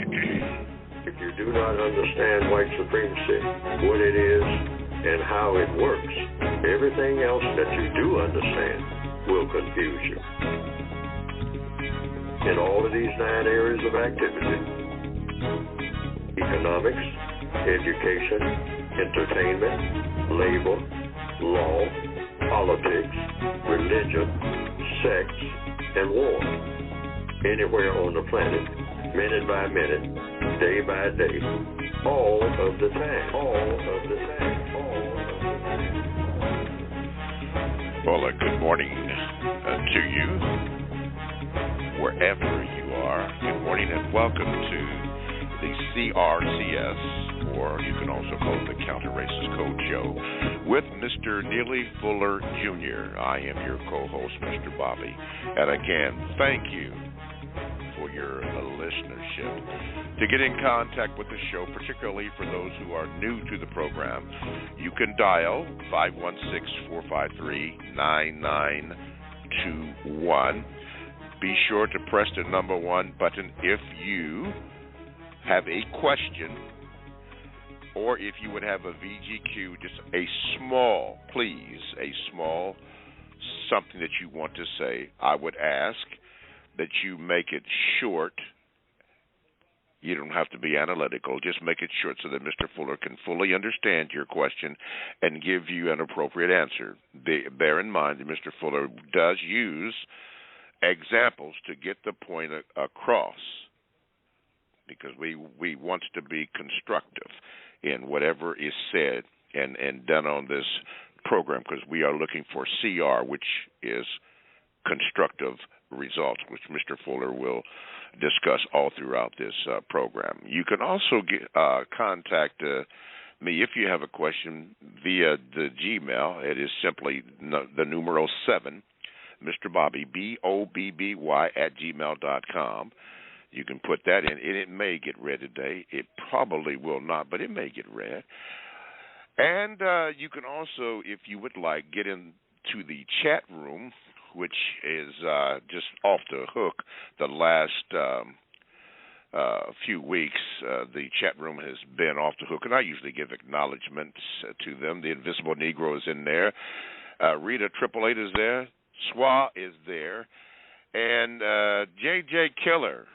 If you do not understand white supremacy, what it is, and how it works, everything else that you do understand will confuse you. In all of these 9 areas of activity, economics, education, entertainment, labor, law, politics, religion, sex, and war. Anywhere on the planet, minute by minute, day by day, all of the time, Well, good morning to you, wherever you are. Good morning and welcome to the CRCS, or you can also call it the Counter Racist Code Show, with Mr. Neely Fuller Jr. I am your co-host, Mr. Bobby. And again, thank you for your listenership. To get in contact with the show, particularly for those who are new to the program, you can dial 516-453-9921. Be sure to press the number 1 button if you have a question, or if you would have a VGQ, just a small something that you want to say. I would ask that you make it short. You don't have to be analytical. Just make it short so that Mr. Fuller can fully understand your question and give you an appropriate answer. Bear in mind that Mr. Fuller does use examples to get the point across, because we want to be constructive in whatever is said and done on this program, because we are looking for CR, which is constructive results, which Mr. Fuller will discuss all throughout this program. You can also contact me if you have a question via the Gmail. It is simply the numeral 7, Mr. Bobby, BOBBY @gmail.com. You can put that in, and it may get read today. It probably will not, but it may get read. And you can also, if you would like, get into the chat room, which is just off the hook. The last few weeks, the chat room has been off the hook, and I usually give acknowledgments to them. The Invisible Negro is in there. Rita 888 is there. Swa is there. And JJ Killer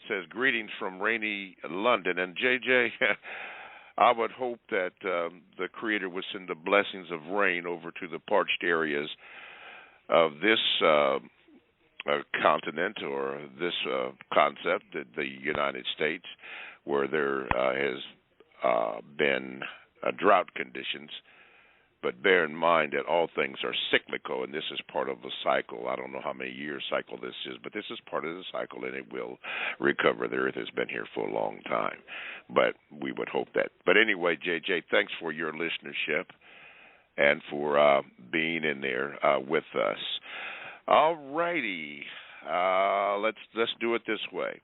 says, greetings from rainy London. And JJ, I would hope that the Creator would send the blessings of rain over to the parched areas of this continent, or this concept, the United States, where there has been drought conditions. But bear in mind that all things are cyclical, and this is part of a cycle. I don't know how many years cycle this is, but this is part of the cycle, and it will recover. The earth has been here for a long time, but we would hope that. But anyway, JJ, thanks for your listenership and for being in there with us. All righty, let's do it this way.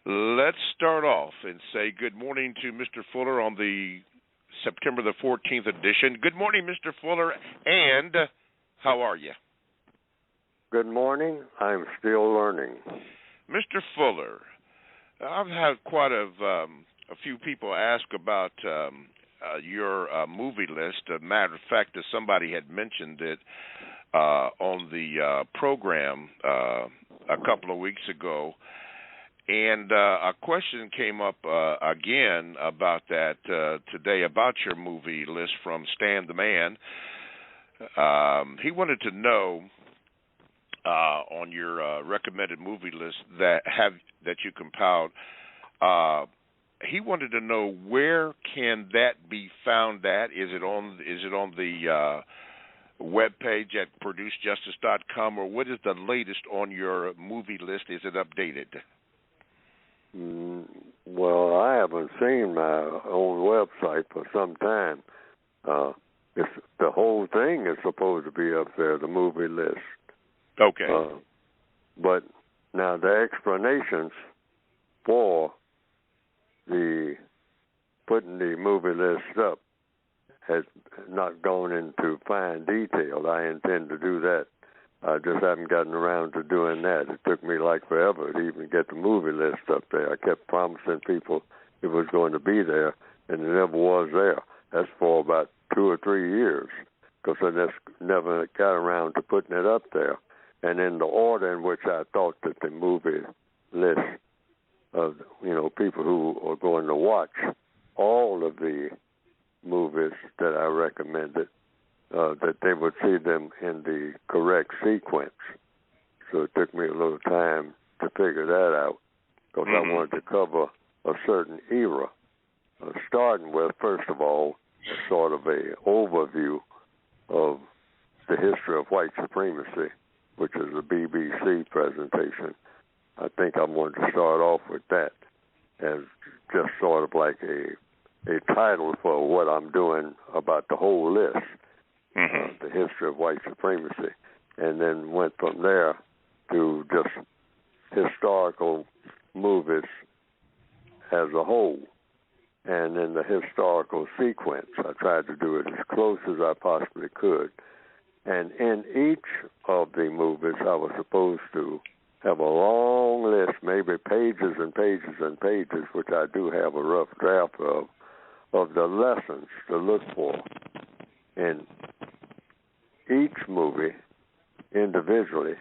Let's start off and say good morning to Mr. Fuller on the September the 14th edition. Good morning, Mr. Fuller, and how are you? Good morning. I'm still learning. Mr. Fuller, I've had quite a few people ask about your movie list. As a matter of fact, somebody had mentioned it on the program a couple of weeks ago, and a question came up again about that today, about your movie list from Stan the Man. He wanted to know on your recommended movie list that you compiled. He wanted to know, where can that be found at? Is it on the web page at producejustice.com, or what is the latest on your movie list? Is it updated? Well, I haven't seen my own website for some time. The whole thing is supposed to be up there, the movie list. Okay. But now the explanations for the putting the movie list up has not gone into fine detail. I intend to do that I just haven't gotten around to doing that. It took me like forever to even get the movie list up there. I kept promising people it was going to be there, and it never was there. That's for about 2 or 3 years, because I just never got around to putting it up there. And in the order in which I thought that the movie list of, people who are going to watch all of the movies that I recommended, that they would see them in the correct sequence. So it took me a little time to figure that out, because I wanted to cover a certain era, starting with, first of all, a sort of a overview of the history of white supremacy, which is a BBC presentation. I think I wanted to start off with that as just sort of like a title for what I'm doing about the whole list, the history of white supremacy, and then went from there to just historical movies as a whole. And in the historical sequence, I tried to do it as close as I possibly could. And in each of the movies, I was supposed to have a long list, maybe pages and pages and pages, which I do have a rough draft of the lessons to look for in each movie individually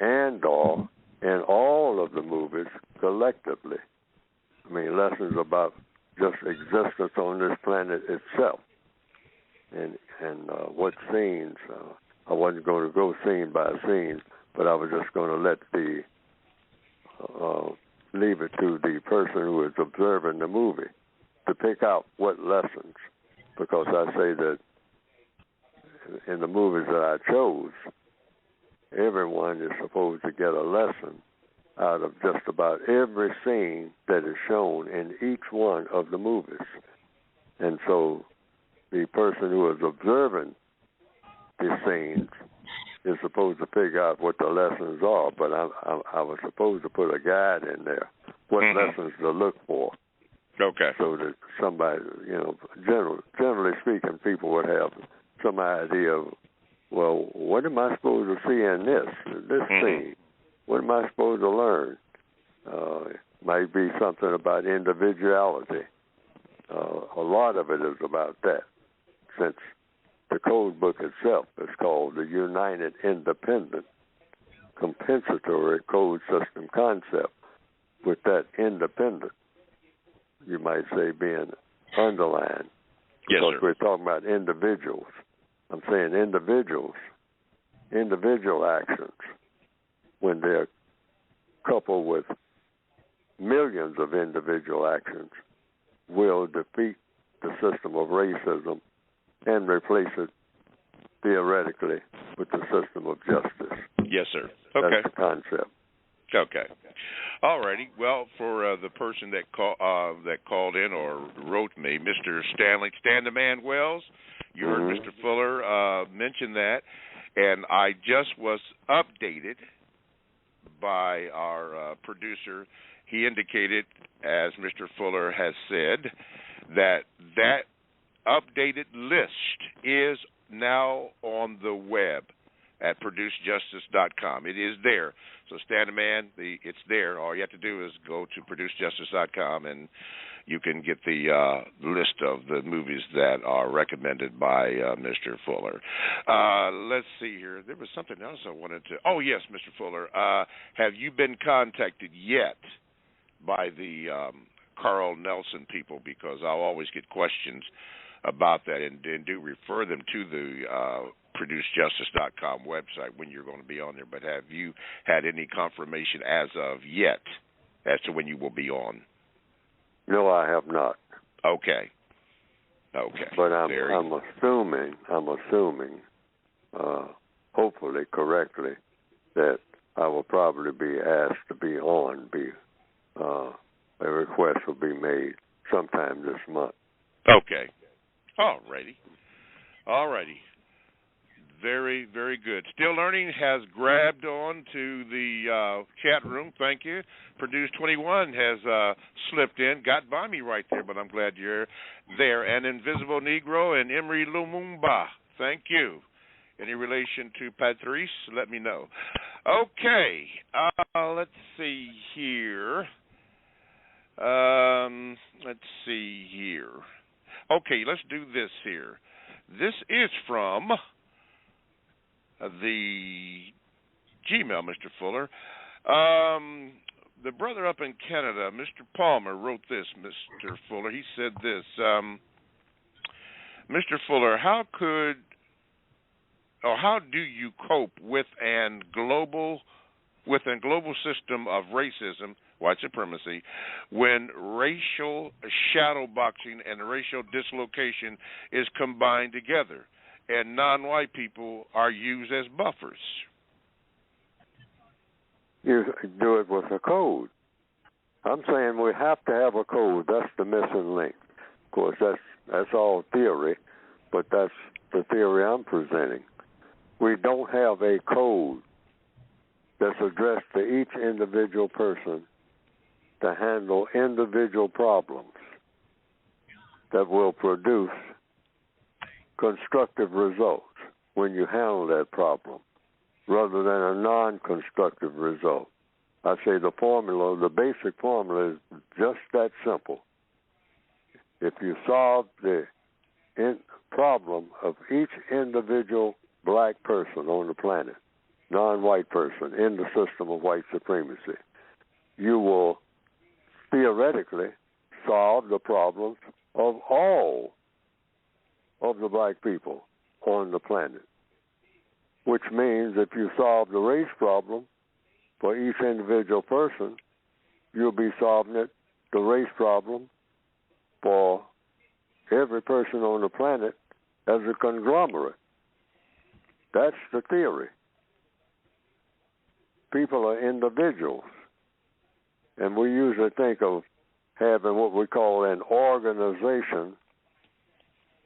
and/or in all of the movies collectively. I mean, lessons about just existence on this planet itself, and what scenes. I wasn't going to go scene by scene, but I was just going to let leave it to the person who is observing the movie to pick out what lessons, because I say that in the movies that I chose, everyone is supposed to get a lesson out of just about every scene that is shown in each one of the movies. And so the person who is observing the scenes is supposed to figure out what the lessons are, but I was supposed to put a guide in there, what lessons to look for. Okay. So that somebody, generally speaking, people would have some idea of, well, what am I supposed to see in this scene? What am I supposed to learn? It might be something about individuality. A lot of it is about that, since the code book itself is called the United Independent Compensatory Code System Concept, with that independent, you might say, being underlined. Yes, because sir. we're talking about individuals. I'm saying individual actions, when they're coupled with millions of individual actions, will defeat the system of racism and replace it theoretically with the system of justice. Yes, sir. Okay. That's the concept. Okay. All righty. Well, for the person that called in or wrote me, Mr. Stan the Man Wells, you heard Mr. Fuller mention that, and I just was updated by our producer. He indicated, as Mr. Fuller has said, that updated list is now on the web at producejustice.com. It is there. So, Stan the Man, it's there. All you have to do is go to producejustice.com, and you can get the list of the movies that are recommended by Mr. Fuller. Let's see here. There was something else I wanted to... Oh, yes, Mr. Fuller. Have you been contacted yet by the Carl Nelson people? Because I'll always get questions about that, and do refer them to the producejustice.com website when you're going to be on there. But have you had any confirmation as of yet as to when you will be on? No, I have not. Okay. But I'm assuming, hopefully correctly, that I will probably be asked to be on. A request will be made sometime this month. Okay. All righty. Very, very good. Still Learning has grabbed on to the chat room. Thank you. Produce 21 has slipped in, got by me right there, but I'm glad you're there. And Invisible Negro and Emery Lumumba, thank you. Any relation to Patrice? Let me know. Okay, let's see here. Okay, let's do this here. This is from the Gmail, Mr. Fuller. The brother up in Canada, Mr. Palmer, wrote this, Mr. Fuller. He said this, Mr. Fuller, how do you cope with a global system of racism, white supremacy, when racial shadowboxing and racial dislocation is combined together and non-white people are used as buffers? You do it with a code. I'm saying we have to have a code. That's the missing link. Of course, that's all theory, but that's the theory I'm presenting. We don't have a code that's addressed to each individual person to handle individual problems that will produce constructive results when you handle that problem, rather than a non-constructive result. I say the basic formula is just that simple. If you solve the problem of each individual black person on the planet, non-white person in the system of white supremacy, you will theoretically solve the problems of all of the black people on the planet. Which means if you solve the race problem for each individual person, you'll be solving the race problem for every person on the planet as a conglomerate. That's the theory. People are individuals, and we usually think of having what we call an organization,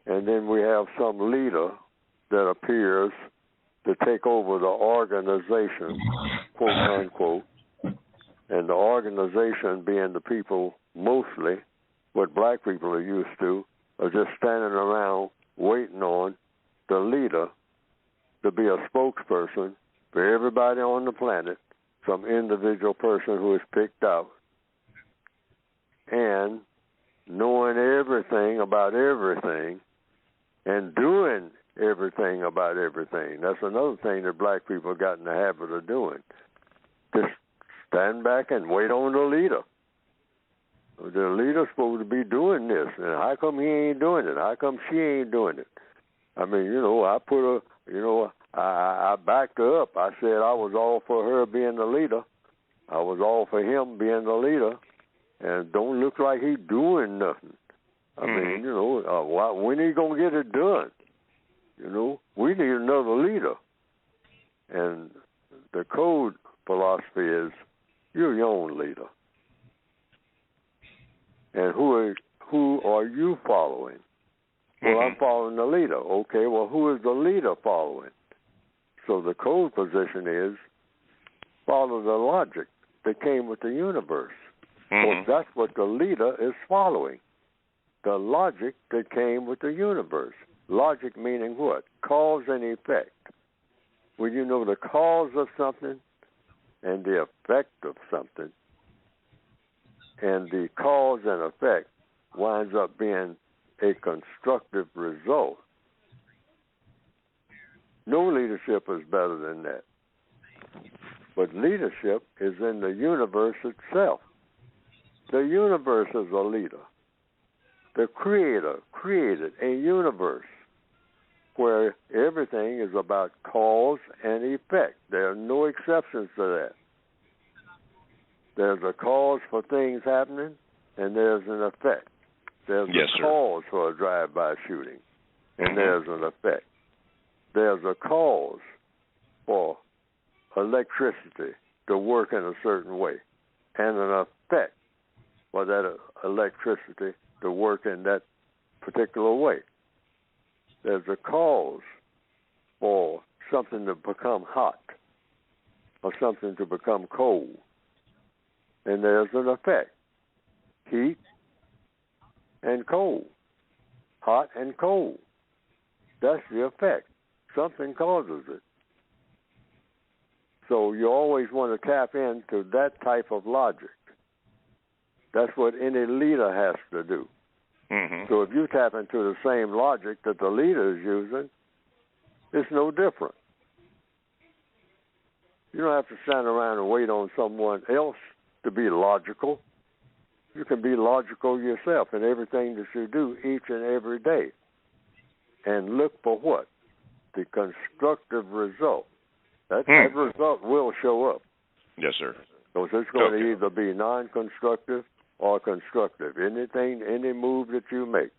and then we have some leader that appears to take over the organization, quote unquote, and the organization being the people mostly, what black people are used to, are just standing around waiting on the leader to be a spokesperson for everybody on the planet, some individual person who is picked out, and knowing everything about everything and doing everything about everything. That's another thing that black people got in the habit of doing. Just stand back and wait on the leader. The leader's supposed to be doing this, and how come he ain't doing it? How come she ain't doing it? I mean, I backed her up. I said I was all for her being the leader. I was all for him being the leader, and don't look like he doing nothing. I mean, when he gonna get it done? We need another leader. And the code philosophy is you're your own leader. And who are you following? Well, I'm following the leader. Okay, well, who is the leader following? So the code position is follow the logic that came with the universe. Well, that's what the leader is following. The logic that came with the universe. Logic meaning what? Cause and effect. When you know the cause of something and the effect of something, and the cause and effect winds up being a constructive result, no leadership is better than that. But leadership is in the universe itself. The universe is a leader. The Creator created a universe where everything is about cause and effect. There are no exceptions to that. There's a cause for things happening, and there's an effect. There's a cause for a drive-by shooting, and there's an effect. There's a cause for electricity to work in a certain way, and an effect for that electricity to work in that particular way. There's a cause for something to become hot or something to become cold. And there's an effect. Heat and cold. Hot and cold. That's the effect. something causes it. So you always want to tap into that type of logic. That's what any leader has to do. Mm-hmm. So if you tap into the same logic that the leader is using, it's no different. You don't have to stand around and wait on someone else to be logical. You can be logical yourself in everything that you do each and every day. And look for what? The constructive result. That result will show up. Yes, sir. Because it's going to either be non-constructive or constructive. Any move that you make,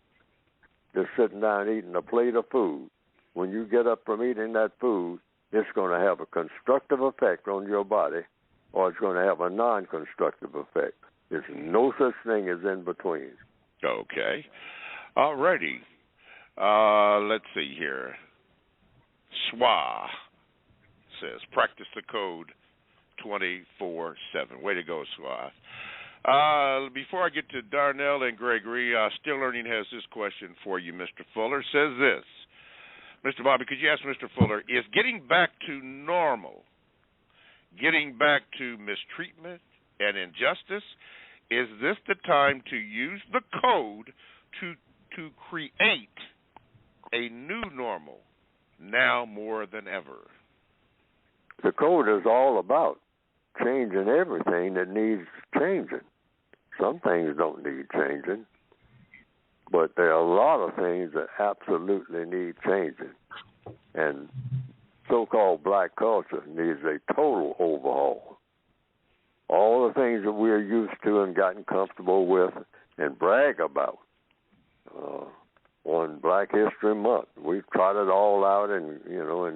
just sitting down eating a plate of food, when you get up from eating that food, it's going to have a constructive effect on your body, or it's going to have a non-constructive effect. There's no such thing as in between. Okay. All righty. Let's see here. SWA says, practice the code 24/7. Way to go, SWA. Before I get to Darnell and Gregory, Still Learning has this question for you, Mr. Fuller. Says this, Mr. Bobby, could you ask Mr. Fuller, is getting back to normal, getting back to mistreatment and injustice, is this the time to use the code to create a new normal now more than ever? The code is all about changing everything that needs changing. Some things don't need changing, but there are a lot of things that absolutely need changing. And so-called black culture needs a total overhaul. All the things that we're used to and gotten comfortable with and brag about. On Black History Month, we trot it all out and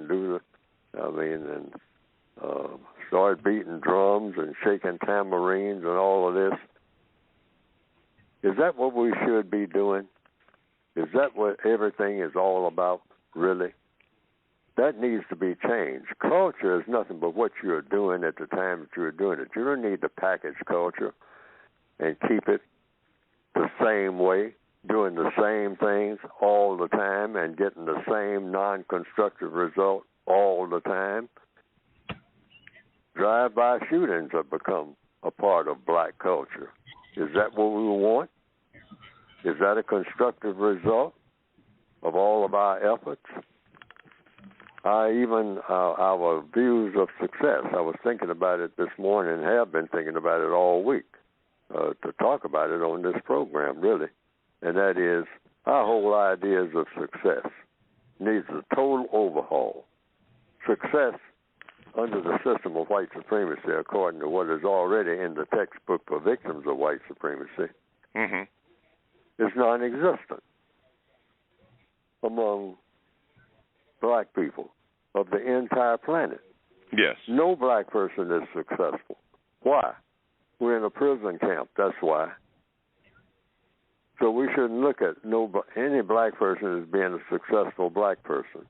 do start beating drums and shaking tambourines and all of this. Is that what we should be doing? Is that what everything is all about, really? That needs to be changed. Culture is nothing but what you're doing at the time that you're doing it. You don't need to package culture and keep it the same way, doing the same things all the time and getting the same non-constructive result all the time. Drive-by shootings have become a part of black culture. Is that what we want? Is that a constructive result of all of our efforts? Our views of success. I was thinking about it this morning and have been thinking about it all week to talk about it on this program, really. And that is, our whole ideas of success needs a total overhaul. Success under the system of white supremacy, according to what is already in the textbook for victims of white supremacy, is non-existent among black people of the entire planet. Yes. No black person is successful. Why? We're in a prison camp, that's why. So we shouldn't look at any black person as being a successful black person.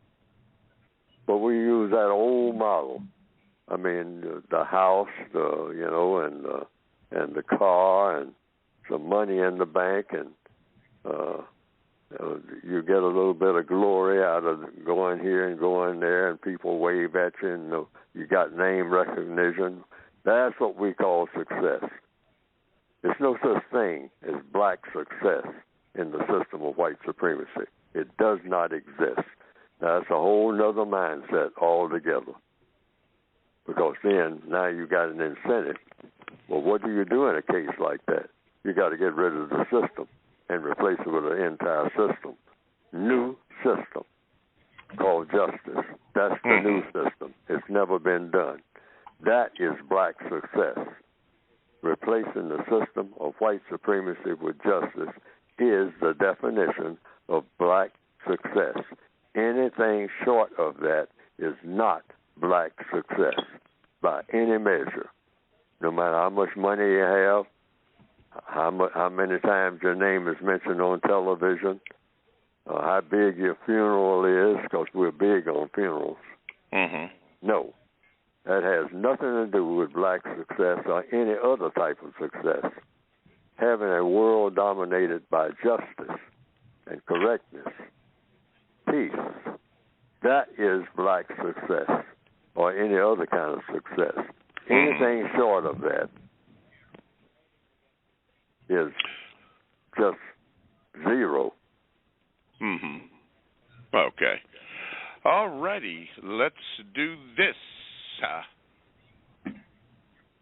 But we use that old model. I mean, the house, and the car, and some money in the bank, and you get a little bit of glory out of going here and going there, and people wave at you, and you got name recognition. That's what we call success. There's no such thing as black success in the system of white supremacy. It does not exist. That's a whole other mindset altogether. Because then, now you got an incentive. Well, what do you do in a case like that? You got to get rid of the system and replace it with an entire system. New system called justice. That's the new system. It's never been done. That is black success. Replacing the system of white supremacy with justice is the definition of black success. Anything short of that is not black success by any measure. No matter how much money you have, how many times your name is mentioned on television, how big your funeral is, because we're big on funerals. No. That has nothing to do with black success or any other type of success. Having a world dominated by justice and correctness, peace, That is black success or any other kind of success. Anything short of that is just zero. Okay. All righty. Let's do this.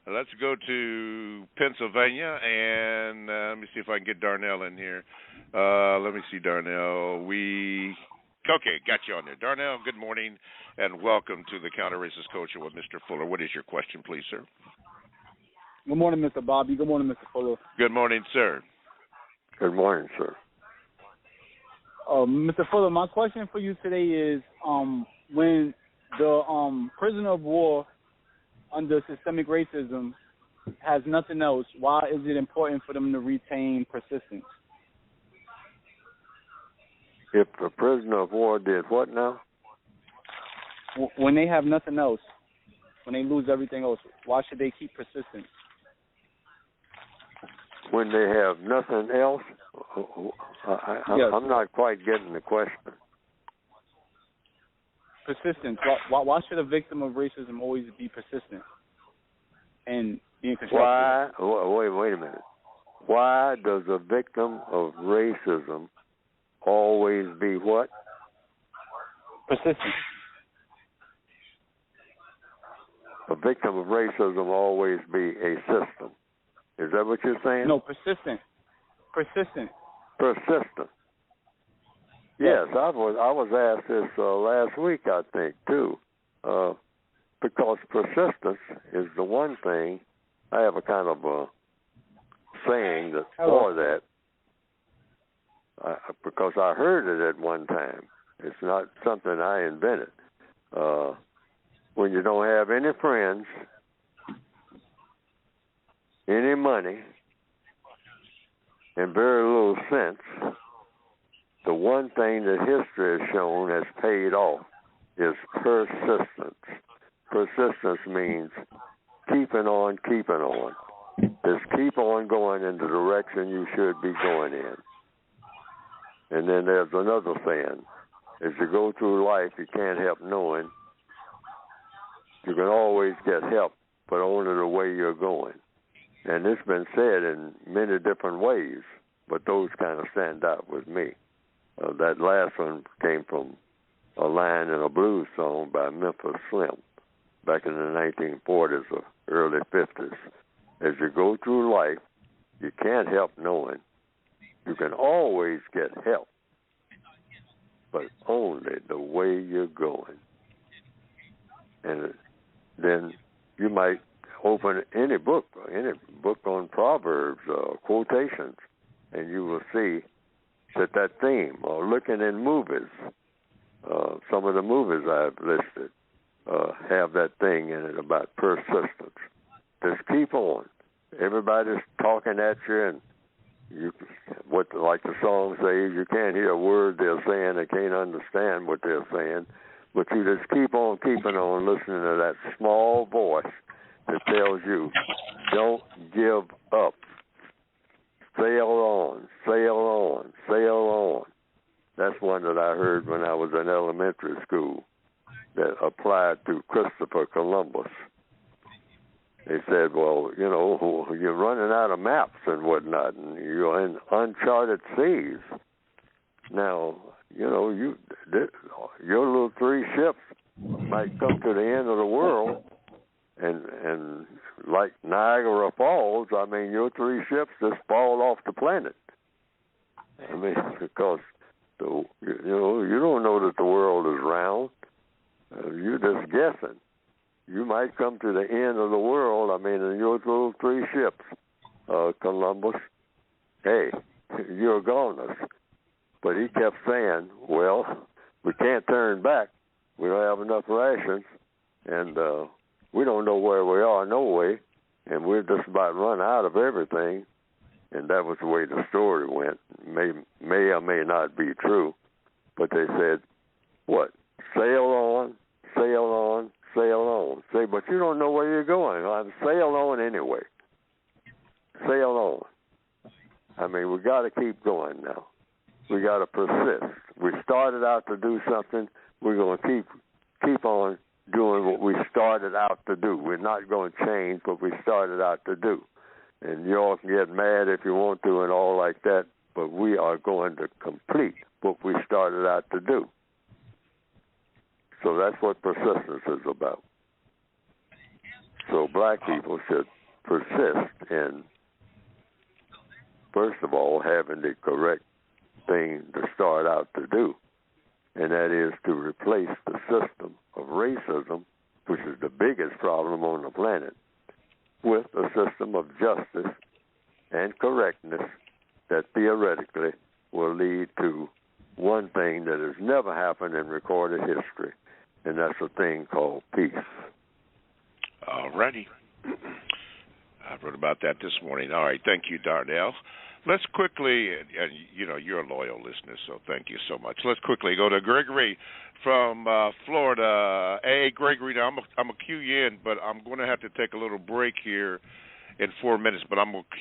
Let's go to Pennsylvania, and let me see if I can get Darnell in here. Let me see, Darnell. Okay, got you on there. Darnell, good morning, and welcome to the Counter-Racist Culture with Mr. Fuller. What is your question, please, sir? Good morning, Mr. Bobby. Good morning, Mr. Fuller. Good morning, sir. Good morning, sir. Mr. Fuller, my question for you today is, when the prisoner of war under systemic racism has nothing else, why is it important for them to retain persistence? If the prisoner of war did what now? When they have nothing else, when they lose everything else, why should they keep persistence? When they have nothing else? Yes. I'm not quite getting the question. Persistence. Why should a victim of racism always be persistent and being constructive? Why? Wait a minute. Why does a victim of racism always be what? Persistent. A victim of racism always be a system. Is that what you're saying? No, persistent. Persistent. Yes, I was asked this last week, I think, too, because persistence is the one thing. I have a kind of a saying for that, because I heard it at one time. It's not something I invented. When you don't have any friends, any money, and very little sense, the one thing that history has shown has paid off is persistence. Persistence means keeping on. Just keep on going in the direction you should be going in. And then there's another saying. As you go through life, you can't help knowing. You can always get help, but only the way you're going. And it's been said in many different ways, but those kind of stand out with me. That last one came from a line in a blues song by Memphis Slim back in the 1940s or early 50s. As you go through life, you can't help knowing. You can always get help, but only the way you're going. And then you might open any book on Proverbs, quotations, and you will see that theme, or looking in movies, some of the movies I've listed have that thing in it about persistence. Just keep on. Everybody's talking at you, and like the song says, you can't hear a word they're saying, they can't understand what they're saying, but you just keep on keeping on, listening to that small voice that tells you, don't give up. Sail on, sail on, sail on. That's one that I heard when I was in elementary school that applied to Christopher Columbus. They said, well, you're running out of maps and whatnot, and you're in uncharted seas. Now, your little 3 ships might come to the end of the world, and like Niagara Falls, your 3 ships just fall off the planet. Because you don't know that the world is round. You're just guessing. You might come to the end of the world. In your little 3 ships, Columbus. Hey, you're a goner. But he kept saying, well, we can't turn back. We don't have enough rations, and we don't know where we are, no way, and we're just about run out of everything. And that was the way the story went. May or may not be true, but they said, what? Sail on, sail on, sail on. Say, but you don't know where you're going. Sail on anyway. Sail on. We got to keep going now. We got to persist. We started out to do something, we're going to keep on doing what we started out to do. We're not going to change what we started out to do. And you all can get mad if you want to and all like that, but we are going to complete what we started out to do. So that's what persistence is about. So black people should persist in, first of all, having the correct thing to start out to do, and that is to replace the system of racism, which is the biggest problem on the planet, with a system of justice and correctness that theoretically will lead to one thing that has never happened in recorded history, and that's a thing called peace. All righty. I wrote about that this morning. All right, thank you, Darnell. Let's quickly, and you know, you're a loyal listener, so thank you so much. Let's quickly go to Gregory from Florida. Hey, Gregory, now I'm going to cue you in, but I'm going to have to take a little break here in 4 minutes, but I'm going to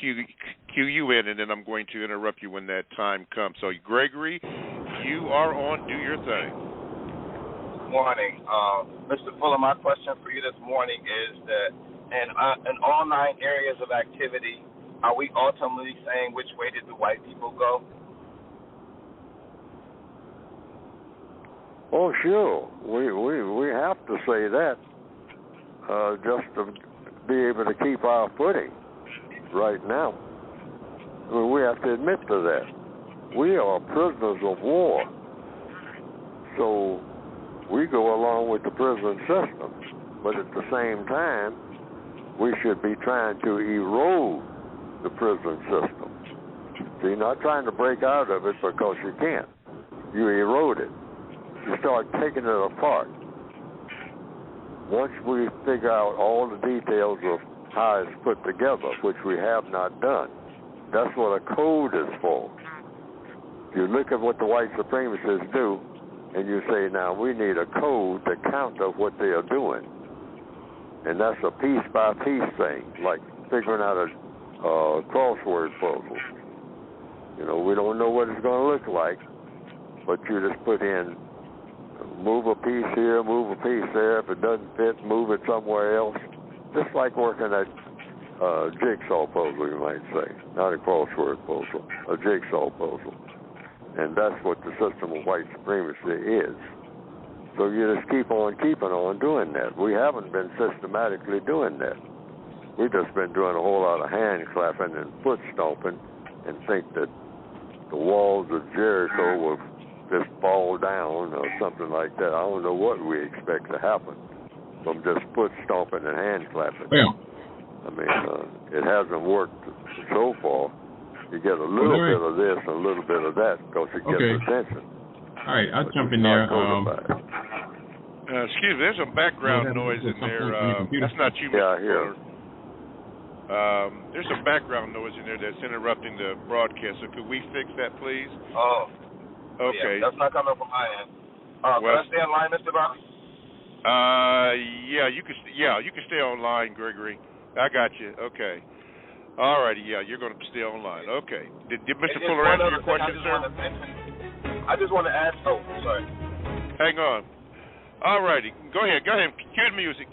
cue you in, and then I'm going to interrupt you when that time comes. So, Gregory, you are on. Do your thing. Morning. Mr. Fuller, my question for you this morning is that in all 9 areas of activity, are we ultimately saying which way did the white people go? Oh, sure. We have to say that just to be able to keep our footing right now. I mean, we have to admit to that. We are prisoners of war. So we go along with the prison system, but at the same time, we should be trying to erode the prison system. See, not trying to break out of it because you can't. You erode it. You start taking it apart. Once we figure out all the details of how it's put together, which we have not done, that's what a code is for. You look at what the white supremacists do, and you say, now we need a code to counter what they are doing. And that's a piece-by-piece thing, like figuring out a crossword puzzle. You know, we don't know what it's going to look like, but you just put in, move a piece here, move a piece there. If it doesn't fit, move it somewhere else. Just like working a jigsaw puzzle, you might say. Not a crossword puzzle, a jigsaw puzzle. And that's what the system of white supremacy is. So you just keep on keeping on doing that. We haven't been systematically doing that. We've just been doing a whole lot of hand clapping and foot stomping and think that the walls of Jericho will just fall down or something like that. I don't know what we expect to happen from just foot stomping and hand clapping. Yeah. I mean, it hasn't worked so far. You get a little bit of this and a little bit of that because it gets attention. All right, I'll jump in there. Excuse me, there's some background noise in there. That's not you, Mr. Yeah, I hear. There's some background noise in there that's interrupting the broadcast. So could we fix that, please? Oh. Okay. Yeah, that's not coming from my end. Can I stay on line, Mr. Brown? Yeah, you can stay online, Gregory. I got you. Okay. All righty. Yeah, you're going to stay online. Okay. Did Mr. Fuller answer your question, sir? I just want to ask. Oh, sorry. Hang on. All righty. Go ahead. Cue the music.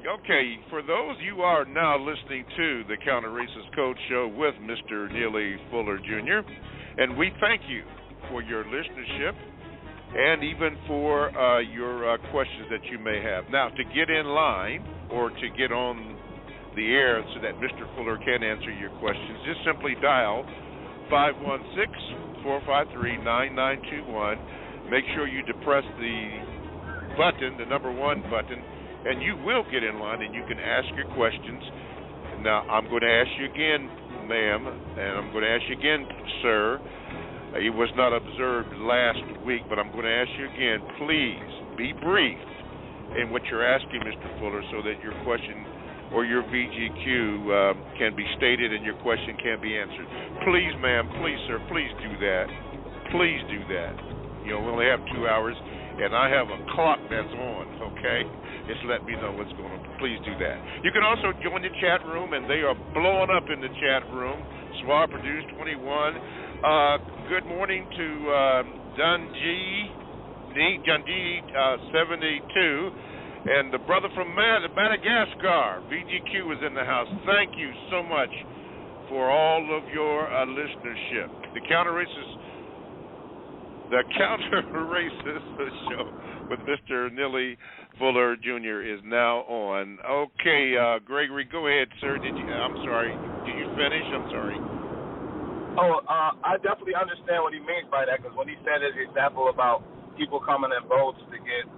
Okay, for those you are now listening to the Counter Racist Code Show with Mr. Neely Fuller Jr., and we thank you for your listenership and even for your questions that you may have. Now, to get in line or to get on the air so that Mr. Fuller can answer your questions, just simply dial 516-453-9921. Make sure you depress the button, the number 1 button, and you will get in line and you can ask your questions. Now, I'm going to ask you again, ma'am, and I'm going to ask you again, sir. It was not observed last week, but I'm going to ask you again. Please be brief in what you're asking, Mr. Fuller, so that your question or your VGQ can be stated and your question can be answered. Please, ma'am, please, sir, please do that. Please do that. You know, we only have 2 hours, and I have a clock that's on, okay? Just let me know what's going on. Please do that. You can also join the chat room, and they are blowing up in the chat room. Swab Produced 21. Good morning to Dungy Dundee 72. And the brother from Madagascar, VGQ, is in the house. Thank you so much for all of your listenership. The Counter Racist show with Mr. Neely Fuller Jr. is now on. Okay, Gregory, go ahead, sir. I'm sorry. Did you finish? I'm sorry. I definitely understand what he means by that, because when he said his example about people coming in boats to get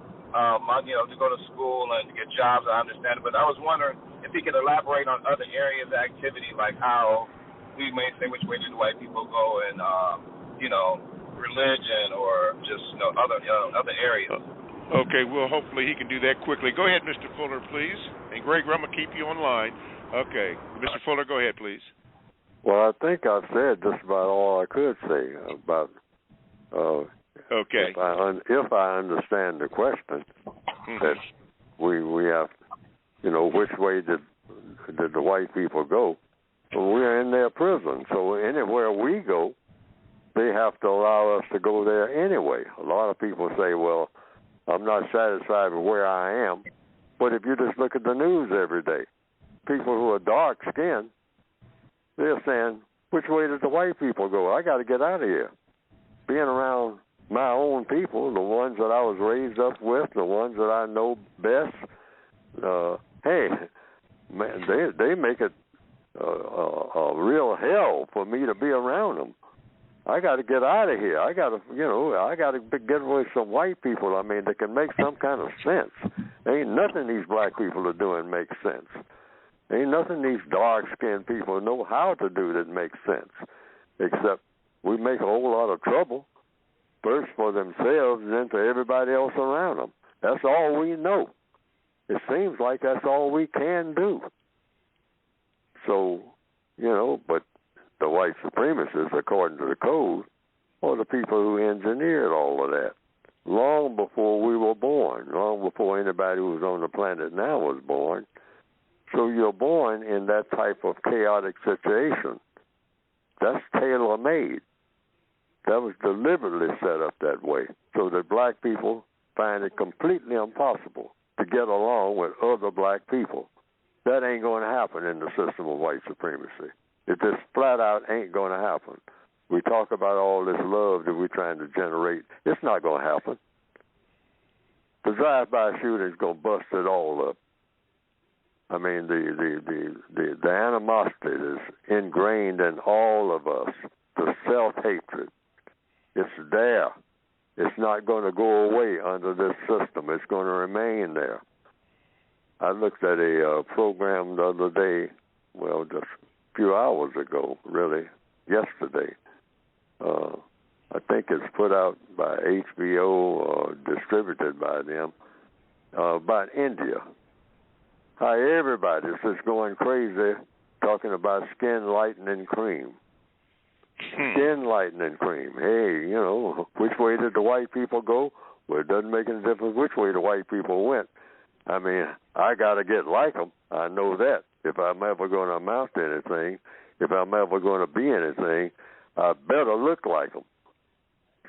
money, to go to school and to get jobs, I understand it. But I was wondering if he could elaborate on other areas of activity, like how we may say which way did the white people go, and religion, or just other areas. Okay, well, hopefully he can do that quickly. Go ahead, Mr. Fuller, please. And Greg, I'm going to keep you on line. Okay, Mr. Fuller, go ahead, please. Well, I think I've said just about all I could say about. Okay. If I understand the question, that we have, which way did the white people go? Well, we're in their prison, so anywhere we go, they have to allow us to go there anyway. A lot of people say, well, I'm not satisfied with where I am. But if you just look at the news every day, people who are dark-skinned, they're saying, which way did the white people go? I got to get out of here. Being around my own people, the ones that I was raised up with, the ones that I know best, hey, man, they make it a real hell for me to be around them. I got to get out of here. I got to get with some white people. I mean, that can make some kind of sense. Ain't nothing these black people are doing makes sense. Ain't nothing these dark-skinned people know how to do that makes sense, except we make a whole lot of trouble, first for themselves and then for everybody else around them. That's all we know. It seems like that's all we can do. So, but the white supremacists, according to the code, are the people who engineered all of that long before we were born, long before anybody who was on the planet now was born. So you're born in that type of chaotic situation. That's tailor-made. That was deliberately set up that way so that black people find it completely impossible to get along with other black people. That ain't going to happen in the system of white supremacy. It just flat out ain't going to happen. We talk about all this love that we're trying to generate. It's not going to happen. The drive-by shooting is going to bust it all up. I mean, the animosity is ingrained in all of us. The self-hatred, it's there. It's not going to go away under this system. It's going to remain there. I looked at a program the other day, well, just a few hours ago, really, yesterday. I think it's put out by HBO or distributed by them, about India. How everybody's just going crazy talking about skin lightening cream. Skin lightening cream. Hey, which way did the white people go? Well, it doesn't make any difference which way the white people went. I mean, I got to get like them. I know that. If I'm ever going to amount to anything, if I'm ever going to be anything, I better look like them.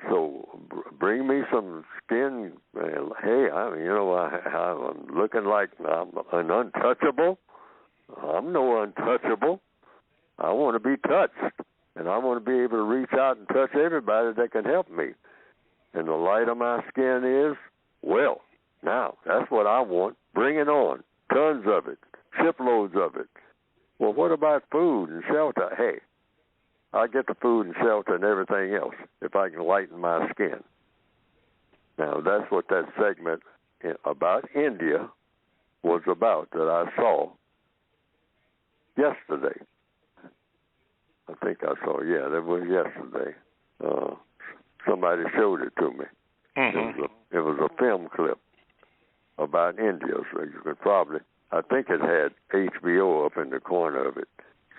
So bring me some skin. Hey, I'm looking like I'm an untouchable. I'm no untouchable. I want to be touched, and I want to be able to reach out and touch everybody that can help me. And the light of my skin is, well, now that's what I want. Bring it on. Tons of it. Shiploads of it. Well, what about food and shelter? Hey, I get the food and shelter and everything else if I can lighten my skin. Now, that's what that segment about India was about that I saw yesterday. I think I saw, that was yesterday. Somebody showed it to me. Mm-hmm. It was a film clip about India, so you could probably, I think it had HBO up in the corner of it.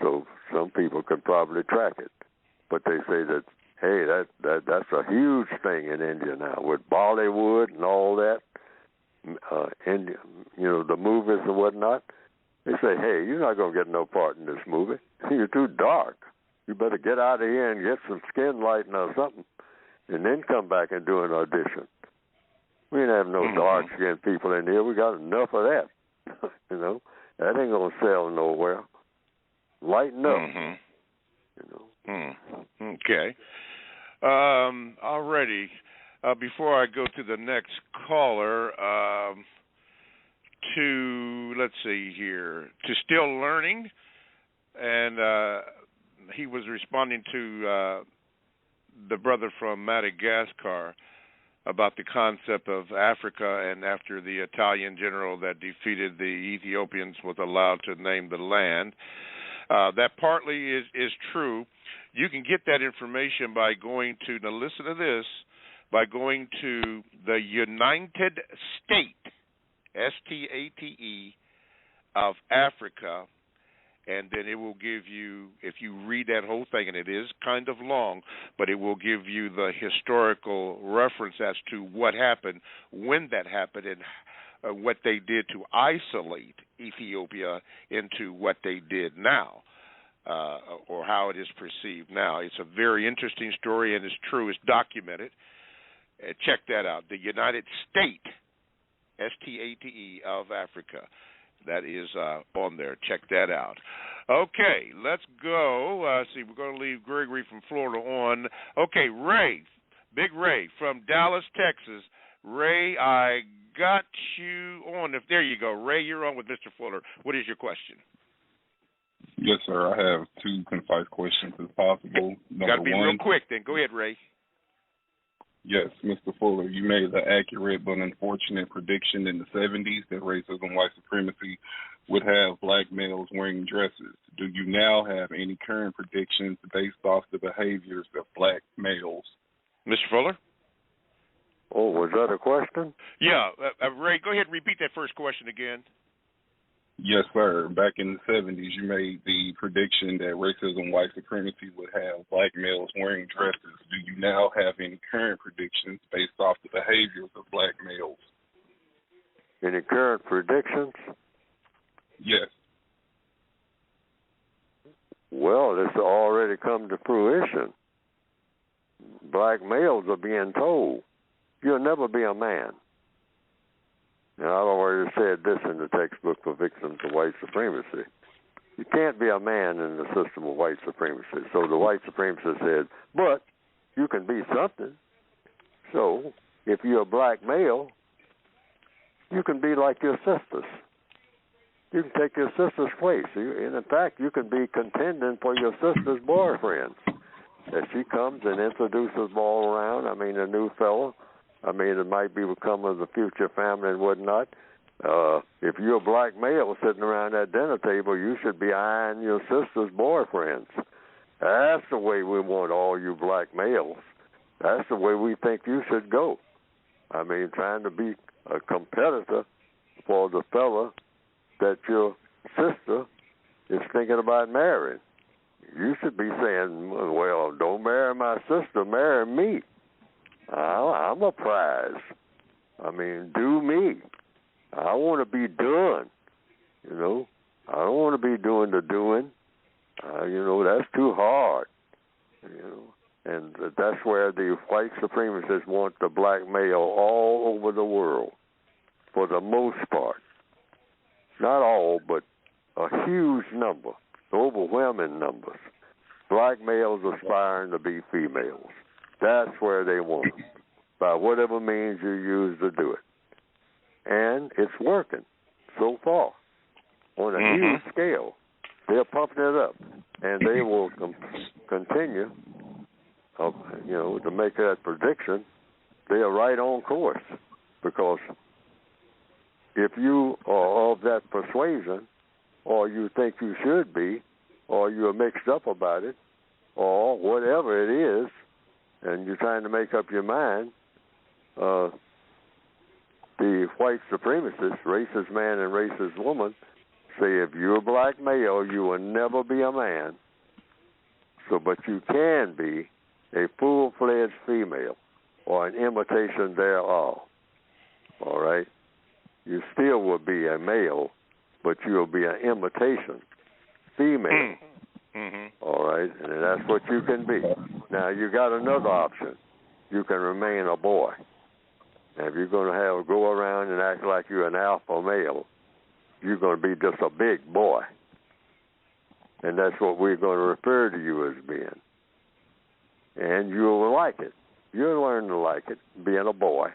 So some people could probably track it. But they say that, hey, that's a huge thing in India now with Bollywood and all that, India, the movies and whatnot. They say, hey, you're not going to get no part in this movie. You're too dark. You better get out of here and get some skin lighting or something and then come back and do an audition. We didn't have no dark-skinned people in here. We got enough of that. You know, that ain't gonna sell nowhere. Lighten up. You know. Okay. Alrighty. Before I go to the next caller, let's see here, to Still Learning, and he was responding to the brother from Madagascar about the concept of Africa, and after the Italian general that defeated the Ethiopians was allowed to name the land. That partly is true. You can get that information by going to, now listen to this, by going to the United State, S-T-A-T-E, of Africa, and then it will give you, if you read that whole thing, and it is kind of long, but it will give you the historical reference as to what happened, when that happened, and what they did to isolate Ethiopia into what they did now, or how it is perceived now. It's a very interesting story, and it's true. It's documented. Check that out. The United State, S-T-A-T-E, of Africa. That is on there. Check that out. Okay, let's go. See, we're going to leave Gregory from Florida on. Okay, Ray, Big Ray from Dallas, Texas. Ray, I got you on. There you go. Ray, you're on with Mr. Fuller. What is your question? Yes, sir. I have two concise questions, if possible. Got to be real quick, then. Go ahead, Ray. Yes, Mr. Fuller, you made the accurate but unfortunate prediction in the 70s that racism and white supremacy would have black males wearing dresses. Do you now have any current predictions based off the behaviors of black males? Mr. Fuller? Oh, was that a question? Yeah. Ray, go ahead and repeat that first question again. Yes, sir. Back in the 70s, you made the prediction that racism and white supremacy would have black males wearing dresses. Do you now have any current predictions based off the behaviors of black males? Any current predictions? Yes. Well, it's already come to fruition. Black males are being told, you'll never be a man. And I've already said this in the textbook for victims of white supremacy. You can't be a man in the system of white supremacy. So the white supremacist said, but you can be something. So if you're a black male, you can be like your sisters. You can take your sister's place. And in fact, you can be contending for your sister's boyfriends. As she comes and introduces all around, a new fellow, it might be becoming the future family and whatnot. If you're a black male sitting around that dinner table, you should be eyeing your sister's boyfriends. That's the way we want all you black males. That's the way we think you should go. Trying to be a competitor for the fella that your sister is thinking about marrying. You should be saying, well, don't marry my sister, marry me. I'm a prize. Do me. I want to be done. I don't want to be doing the doing. That's too hard. And that's where the white supremacists want the black male all over the world, for the most part. Not all, but a huge number, overwhelming numbers. Black males aspiring to be females. That's where they want them, by whatever means you use to do it. And it's working so far on a huge scale. They're pumping it up, and they will continue, to make that prediction. They are right on course, because if you are of that persuasion, or you think you should be, or you're mixed up about it, or whatever it is, and you're trying to make up your mind, the white supremacists, racist man and racist woman, say if you're a black male, you will never be a man. But you can be a full-fledged female or an imitation thereof. All right? You still will be a male, but you'll be an imitation female. All right? And that's what you can be. Now, you got another option. You can remain a boy. And if you're going to go around and act like you're an alpha male, you're going to be just a big boy. And that's what we're going to refer to you as being. And you'll like it. You'll learn to like it, being a boy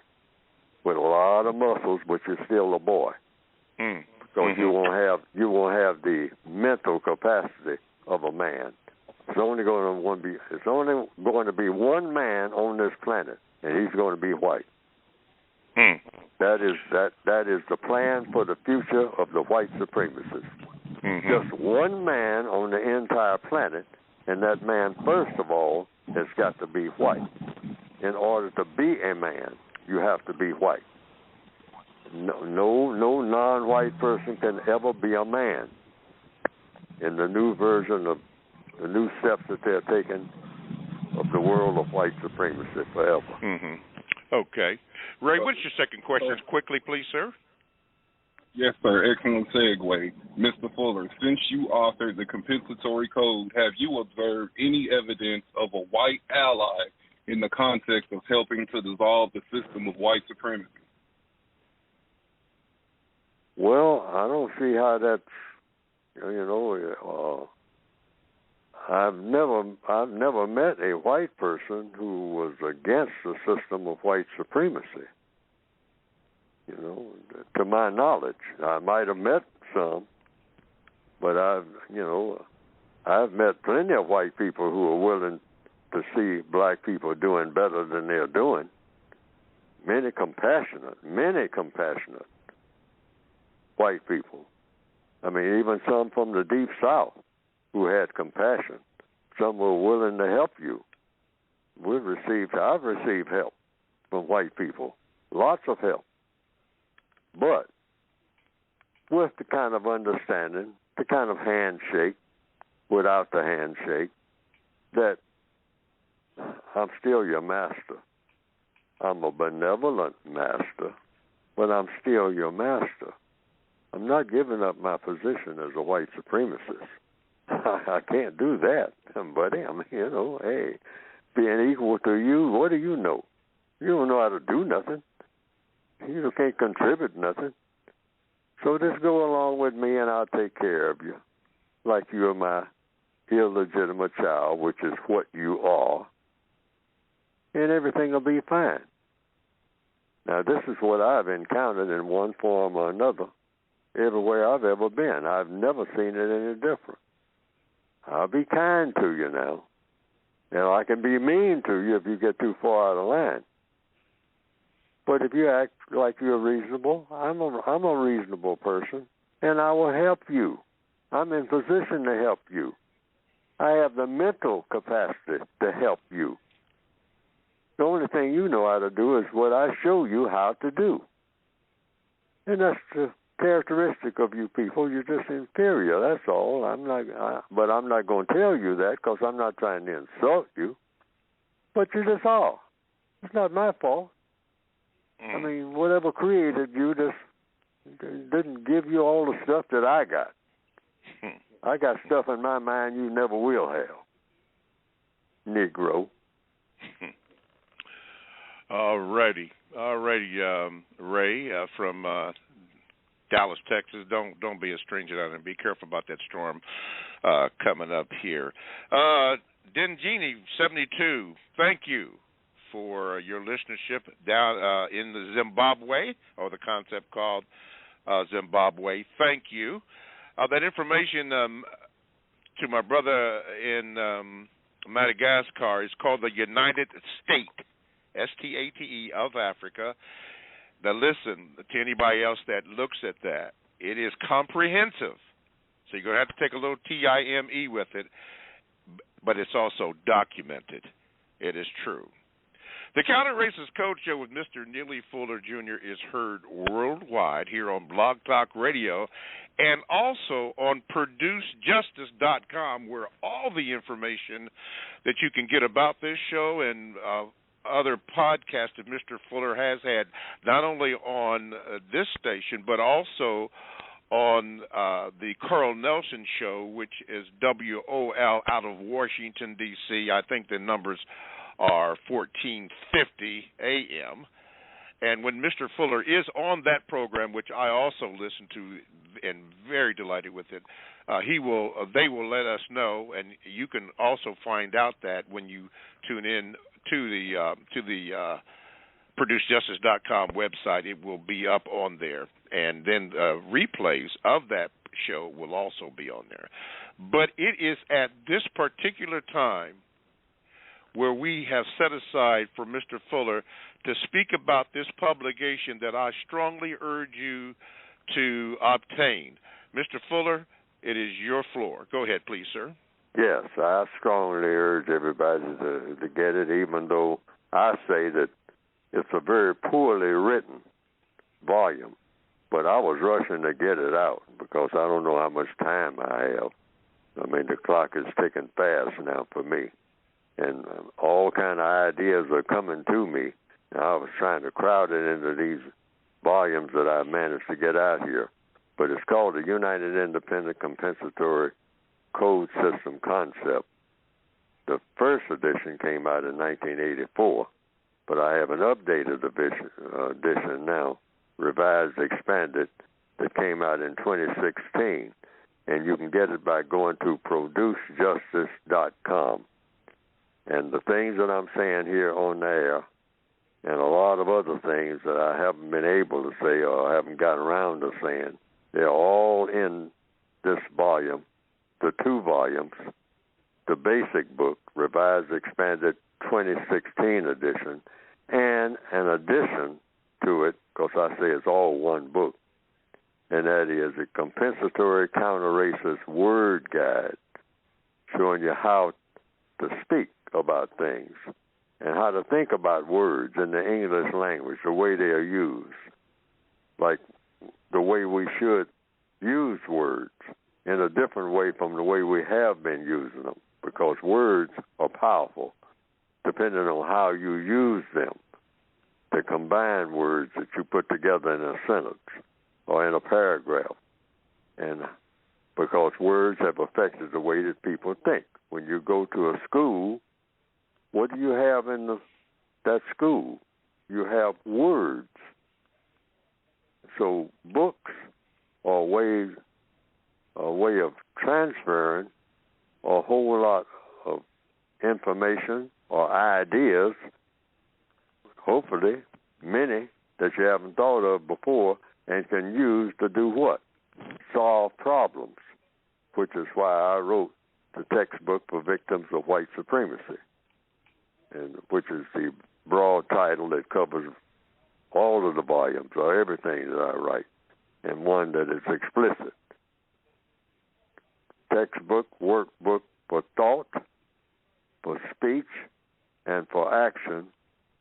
with a lot of muscles, but you're still a boy. Because you won't have the mental capacity of a man. It's only going to be one man on this planet, and he's going to be white. That is the plan for the future of the white supremacists. Just one man on the entire planet, and that man, first of all, has got to be white. In order to be a man, you have to be white. No non-white person can ever be a man. In the new version of the new steps that they're taking of the world of white supremacy forever. Okay. Ray, what's your second question? Quickly, please, sir. Yes, sir. Excellent segue. Mr. Fuller, since you authored the compensatory code, have you observed any evidence of a white ally in the context of helping to dissolve the system of white supremacy? Well, I don't see how that's, I've never met a white person who was against the system of white supremacy. To my knowledge, I might have met some, but I've met plenty of white people who are willing to see black people doing better than they're doing. Many compassionate white people. I mean, even some from the Deep South who had compassion. Some were willing to help you. I've received help from white people, lots of help. But with the kind of understanding, the kind of handshake, without the handshake, that I'm still your master. I'm a benevolent master, but I'm still your master. I'm not giving up my position as a white supremacist. I can't do that, buddy. I mean, hey, being equal to you, what do you know? You don't know how to do nothing. You can't contribute nothing. So just go along with me and I'll take care of you. Like you're my illegitimate child, which is what you are. And everything will be fine. Now, this is what I've encountered in one form or another everywhere I've ever been. I've never seen it any different. I'll be kind to you now. I can be mean to you if you get too far out of line. But if you act like you're reasonable, I'm a reasonable person, and I will help you. I'm in position to help you. I have the mental capacity to help you. The only thing you know how to do is what I show you how to do. And that's the characteristic of you people. You're just inferior, that's all. But I'm not going to tell you that because I'm not trying to insult you. But you just are. It's not my fault. I mean, whatever created you just didn't give you all the stuff that I got. I got stuff in my mind you never will have, Negro. All righty, Ray from Dallas, Texas. Don't be a stranger down there. Be careful about that storm coming up here. Dengini 72. Thank you for your listenership down in the Zimbabwe, or the concept called Zimbabwe. Thank you. That information to my brother in Madagascar is called the United State, S-T-A-T-E, of Africa. Now listen, to anybody else that looks at that, it is comprehensive. So you're going to have to take a little T-I-M-E with it, but it's also documented. It is true. The Counter-Racist Code Show with Mr. Neely Fuller, Jr. is heard worldwide here on Blog Talk Radio and also on ProduceJustice.com, where all the information that you can get about this show and other podcasts that Mr. Fuller has had, not only on this station, but also on the Carl Nelson Show, which is WOL out of Washington, D.C. I think the numbers are 1450 a.m. And when Mr. Fuller is on that program, which I also listen to and very delighted with it, they will let us know, and you can also find out that when you tune in to the ProduceJustice.com website. It will be up on there, and then replays of that show will also be on there. But it is at this particular time where we have set aside for Mr. Fuller to speak about this publication that I strongly urge you to obtain. Mr. Fuller, it is your floor. Go ahead, please, sir. Yes, I strongly urge everybody to get it, even though I say that it's a very poorly written volume. But I was rushing to get it out because I don't know how much time I have. I mean, the clock is ticking fast now for me. And all kind of ideas are coming to me. Now, I was trying to crowd it into these volumes that I managed to get out here. But it's called the United Independent Compensatory Code System Concept. The first edition came out in 1984, but I have an updated edition now, revised, expanded, that came out in 2016. And you can get it by going to ProduceJustice.com. And the things that I'm saying here on the air, and a lot of other things that I haven't been able to say or haven't gotten around to saying, they're all in this volume, the 2 volumes, the basic book, revised, expanded 2016 edition, and an addition to it, because I say it's all one book, and that is a compensatory counter-racist word guide showing you how to speak about things and how to think about words in the English language, the way they are used, like the way we should use words in a different way from the way we have been using them, because words are powerful depending on how you use them, to combine words that you put together in a sentence or in a paragraph, and because words have affected the way that people think. When you go to a school, what do you have in that school? You have words. So books are a way of transferring a whole lot of information or ideas, hopefully many that you haven't thought of before, and can use to do what? Solve problems, which is why I wrote the textbook for victims of white supremacy, and which is the broad title that covers all of the volumes or everything that I write, and one that is explicit. Textbook, workbook for thought, for speech, and for action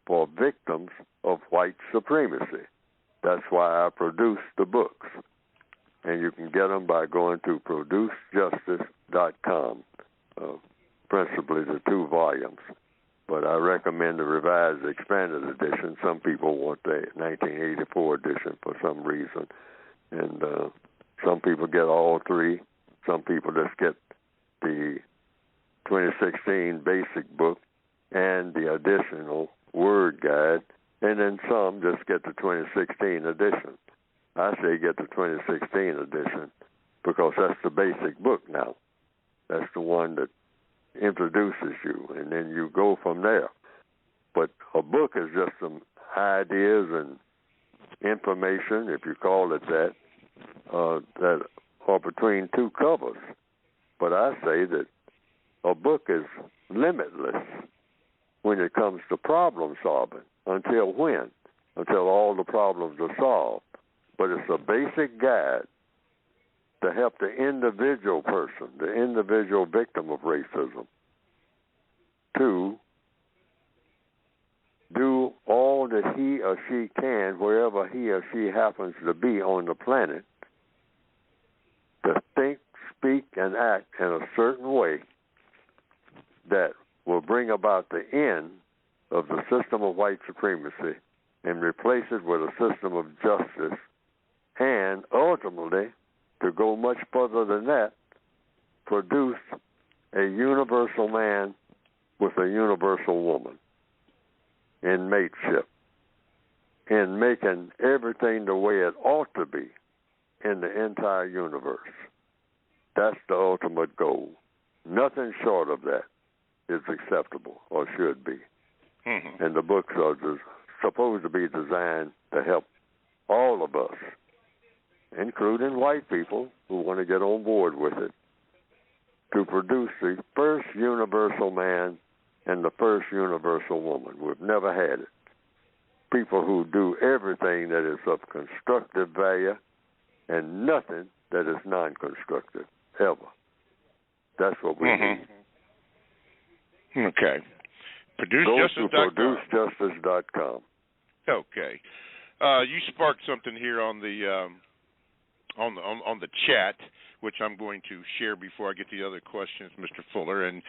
for victims of white supremacy. That's why I produce the books. And you can get them by going to ProduceJustice.com, principally the 2 volumes. But I recommend the revised expanded edition. Some people want the 1984 edition for some reason. And some people get all 3. Some people just get the 2016 basic book and the additional word guide. And then some just get the 2016 edition. I say get the 2016 edition because that's the basic book now. That's the one that introduces you, and then you go from there. But a book is just some ideas and information, if you call it that, that are between 2 covers. But I say that a book is limitless when it comes to problem solving. Until when? Until all the problems are solved. But it's a basic guide to help the individual person, the individual victim of racism, to do all that he or she can, wherever he or she happens to be on the planet, to think, speak, and act in a certain way that will bring about the end of the system of white supremacy and replace it with a system of justice, and ultimately, to go much further than that, produce a universal man with a universal woman in mateship. in making everything the way it ought to be in the entire universe. That's the ultimate goal. Nothing short of that is acceptable or should be. Mm-hmm. And the books are supposed to be designed to help all of us, including white people who want to get on board with it, to produce the first universal man and the first universal woman. We've never had it. People who do everything that is of constructive value and nothing that is non-constructive, ever. That's what we need. Okay. Go to producejustice.com. Okay. You sparked something here on the chat, which I'm going to share before I get the other questions, Mr. Fuller. And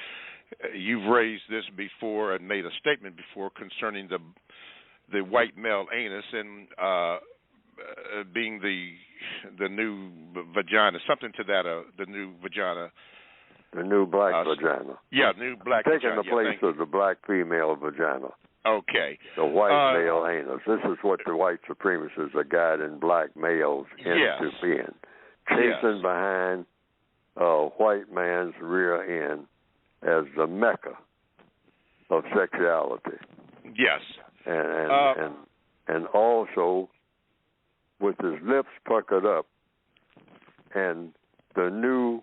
you've raised this before and made a statement before concerning the white male anus and being the new vagina, something to that, the new vagina. The new black vagina. Yeah, new black Taking vagina. the place of the black female vagina. Okay. The white male anus. This is what the white supremacists are guiding black males into being. Chasing behind a white man's rear end as the mecca of sexuality. Yes. And also with his lips puckered up and the new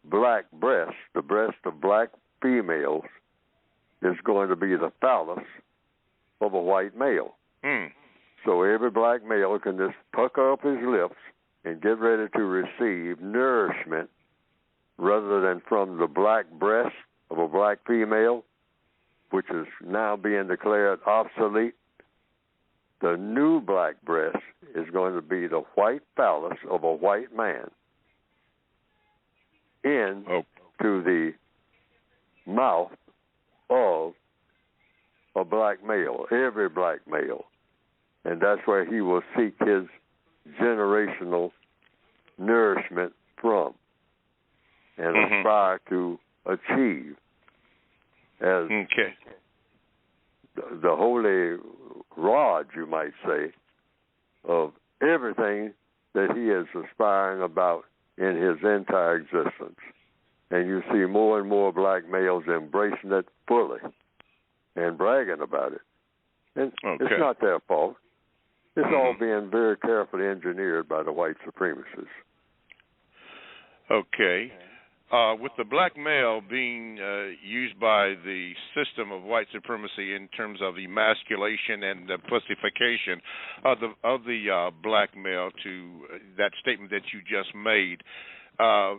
black breast, the breast of black females, is going to be the phallus of a white male. So every black male can just pucker up his lips and get ready to receive nourishment rather than from the black breast of a black female, which is now being declared obsolete. The new black breast is going to be the white phallus of a white man into the mouth of a black male, every black male. And that's where he will seek his generational nourishment from and aspire to achieve as the holy rod, you might say, of everything that he is aspiring about in his entire existence. And you see more and more black males embracing it fully and bragging about it. And it's not their fault. It's all being very carefully engineered by the white supremacists. Okay. With the black male being used by the system of white supremacy in terms of emasculation and the pussification of the black male, to that statement that you just made,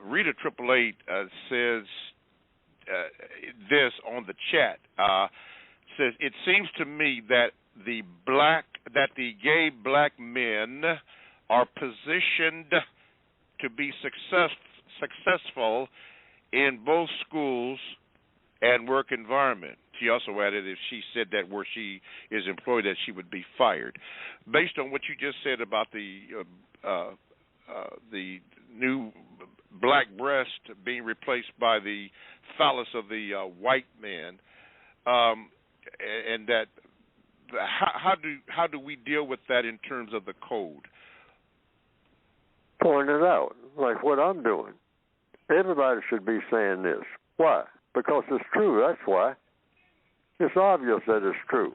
Rita 888 says this on the chat. Says, it seems to me that the gay black men are positioned to be successful in both schools and work environment. She also added if she said that where she is employed that she would be fired. Based on what you just said about the new black breast being replaced by the phallus of the white man, and that how do we deal with that in terms of the code? Point it out, like what I'm doing. Everybody should be saying this. Why? Because it's true, that's why. It's obvious that it's true.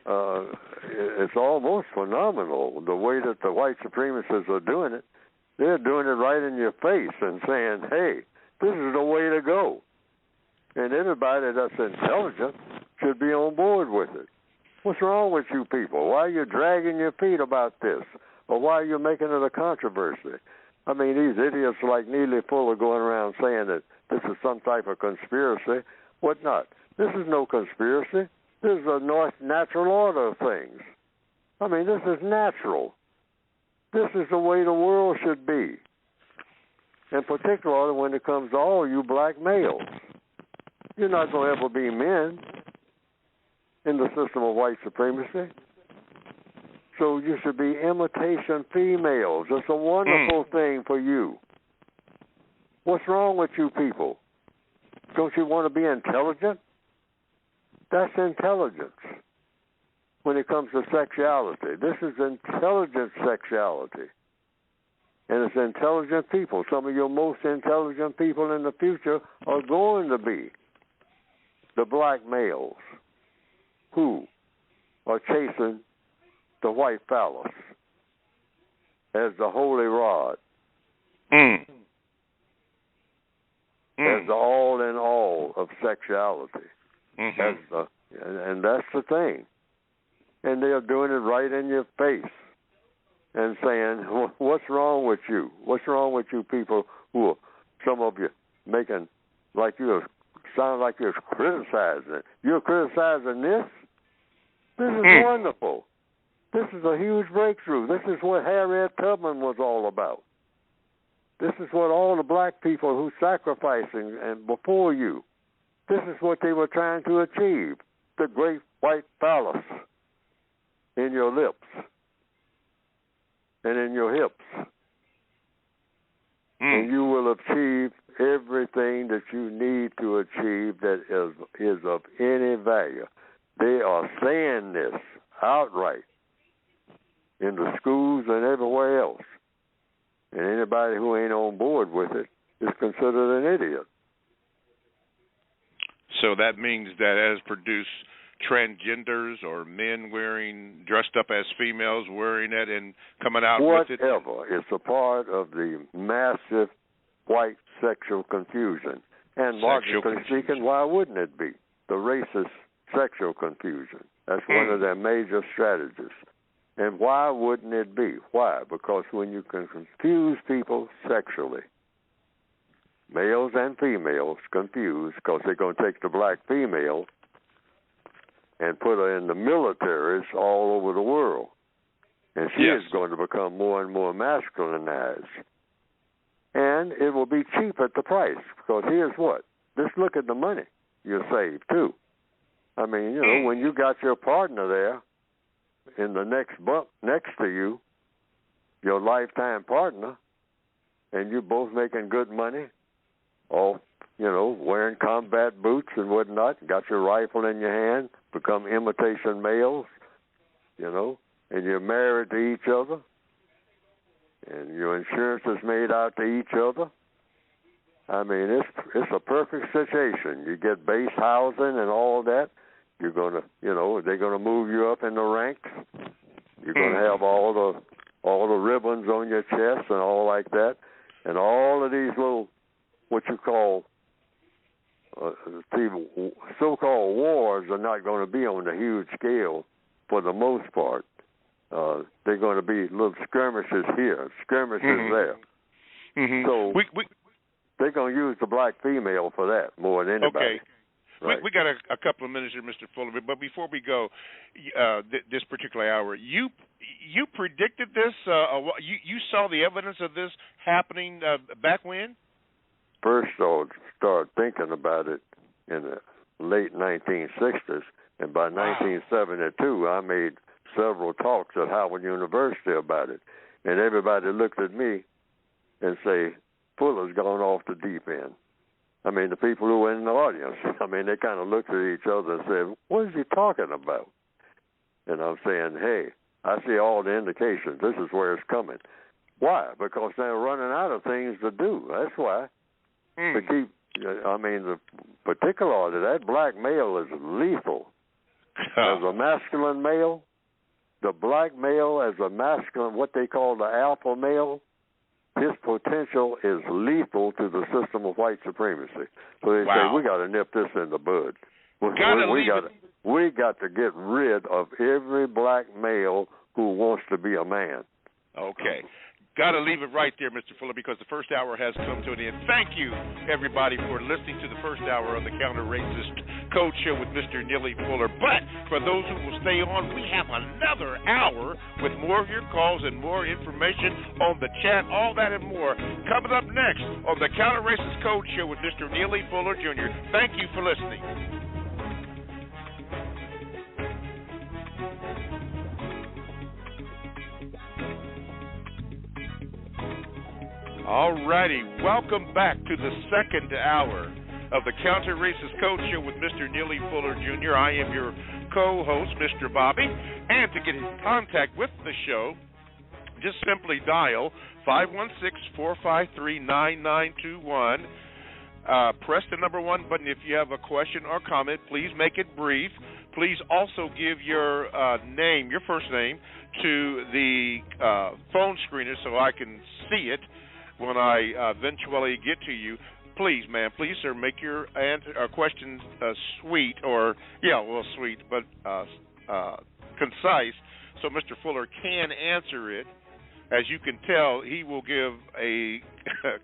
It's almost phenomenal the way that the white supremacists are doing it. They're doing it right in your face and saying, hey, this is the way to go. And everybody that's intelligent should be on board with it. What's wrong with you people? Why are you dragging your feet about this? Or why are you making it a controversy? I mean, these idiots like Neely Fuller going around saying that this is some type of conspiracy. What not? This is no conspiracy. This is a natural order of things. I mean, this is natural. This is the way the world should be. And particularly when it comes to all you black males. You're not going to ever be men in the system of white supremacy. So you should be imitation females. It's a wonderful thing for you. What's wrong with you people? Don't you want to be intelligent? That's intelligence. when it comes to sexuality. This is intelligent sexuality. And it's intelligent people. Some of your most intelligent people in the future are going to be the black males who are chasing the white phallus as the holy rod, as the all in all of sexuality. And that's the thing. And they're doing it right in your face and saying, what's wrong with you? What's wrong with you people who are, some of you, making like you're, sound like you're criticizing. You're criticizing this? This is wonderful. This is a huge breakthrough. This is what Harriet Tubman was all about. This is what all the black people who sacrificing and before you, this is what they were trying to achieve. The great white phallus in your lips and in your hips. And you will achieve everything that you need to achieve that is of any value. They are saying this outright in the schools and everywhere else. And anybody who ain't on board with it is considered an idiot. So that means that as produced transgenders or men dressed up as females wearing it and coming out with it? Whatever. It's a part of the massive white sexual confusion. And logically speaking, why wouldn't it be? The racist sexual confusion. That's one of their major strategies. And why wouldn't it be? Why? Because when you can confuse people sexually, males and females confused, because they're going to take the black female and put her in the militaries all over the world. And she is going to become more and more masculinized. And it will be cheap at the price, because here's what. Just look at the money you save, too. I mean, you know, when you got your partner there in the next bunk next to you, your lifetime partner, and you both making good money, all, you know, wearing combat boots and whatnot, got your rifle in your hand, become imitation males, you know, and you're married to each other, and your insurance is made out to each other. I mean, it's a perfect situation. You get base housing and all that. You're going to, you know, they're going to move you up in the ranks. You're going to have all the ribbons on your chest and all like that. And all of these little, what you call, so-called wars are not going to be on a huge scale for the most part. They're going to be little skirmishes here, skirmishes there. So they're going to use the black female for that more than anybody. Okay. Right. We got a couple of minutes here, Mr. Fuller, but before we go, this particular hour, you predicted this? You saw the evidence of this happening back when? First, I started thinking about it in the late 1960s, and by 1972, I made several talks at Howard University about it, and everybody looked at me and say, Fuller's gone off the deep end. I mean, the people who were in the audience, I mean, they kind of looked at each other and said, what is he talking about? And I'm saying, hey, I see all the indications. This is where it's coming. Why? Because they're running out of things to do. That's why. To keep, I mean, the particularly that black male is lethal. As a masculine male, the black male as a masculine, what they call the alpha male, his potential is lethal to the system of white supremacy. So they say, we got to nip this in the bud. We got to get rid of every black male who wants to be a man. Okay. Got to leave it right there, Mr. Fuller, because the first hour has come to an end. Thank you, everybody, for listening to the first hour of the Counter-Racist Code Show with Mr. Neely Fuller. But for those who will stay on, we have another hour with more of your calls and more information on the chat, all that and more. Coming up next on the Counter-Racist Code Show with Mr. Neely Fuller, Jr. Thank you for listening. All righty, welcome back to the second hour of the Counter Racist Code Show with Mr. Neely Fuller Jr. I am your co-host, Mr. Bobby. And to get in contact with the show, just simply dial 516-453-9921. Press the number 1 button if you have a question or comment. Please make it brief. Please also give your name, your first name, to the phone screener so I can see it when I eventually get to you. Please, ma'am, please, sir, make your question sweet, sweet, but concise, so Mr. Fuller can answer it. As you can tell, he will give a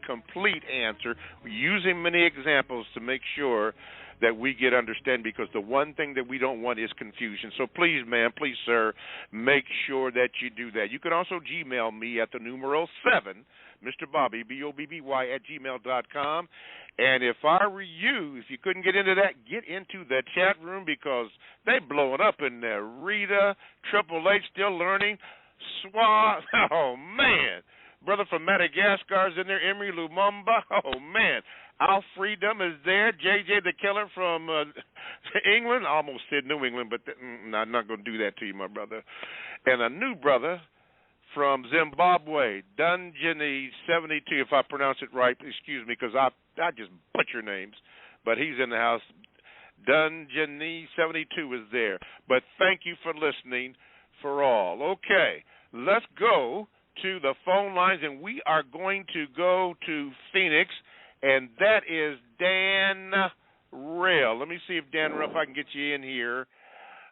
complete answer using many examples to make sure that we get understanding, because the one thing that we don't want is confusion. So please, ma'am, please, sir, make sure that you do that. You can also Gmail me at the numeral 7, Mr. Bobby, BOBBY, @gmail.com. And if I were you, if you couldn't get into that, get into the chat room, because they blowing up in there. Rita, Triple H, still learning. Swab, oh, man. Brother from Madagascar's in there, Emery Lumumba, oh, man. Al Freedom is there. JJ the Killer from England. I almost said New England, but I'm not going to do that to you, my brother. And a new brother from Zimbabwe, Dungeony72, if I pronounce it right. Excuse me, because I just butcher names. But he's in the house. Dungeony72 is there. But thank you for listening for all. Okay, let's go to the phone lines, and we are going to go to Phoenix. And that is Dan Rail. Let me see if Dan Rail, if I can get you in here.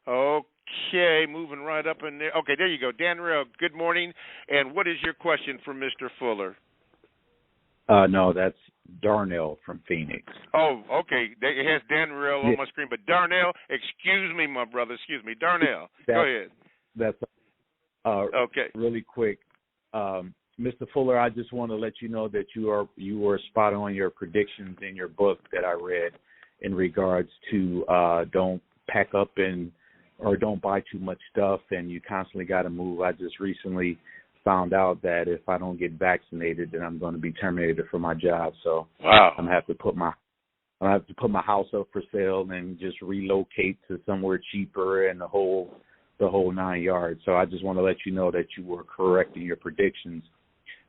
Okay, moving right up in there. Okay, there you go. Dan Rail, good morning. And what is your question for Mr. Fuller? No, that's Darnell from Phoenix. Oh, okay. It has Dan Rail on my screen. But Darnell, excuse me, my brother. Excuse me. Darnell, go ahead. That's okay. Really quick. Mr. Fuller, I just want to let you know that you were spot on your predictions in your book that I read in regards to don't pack up or don't buy too much stuff, and you constantly got to move. I just recently found out that if I don't get vaccinated, then I'm going to be terminated from my job. So wow. I'm going to have to put my house up for sale and just relocate to somewhere cheaper and the whole 9 yards. So I just want to let you know that you were correct in your predictions.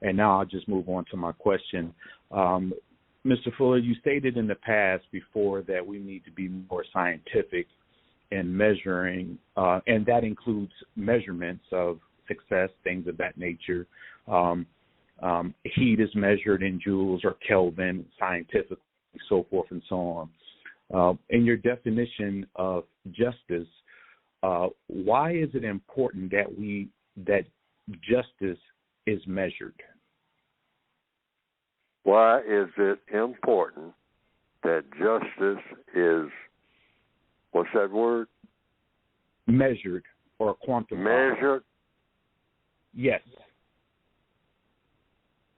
And now I'll just move on to my question. Mr. Fuller, you stated in the past before that we need to be more scientific in measuring, and that includes measurements of success, things of that nature. Heat is measured in joules or Kelvin, scientifically, so forth and so on. In your definition of justice, why is it important that justice is measured? Why is it important that justice is, what's that word? Measured or quantified. Measured? Yes.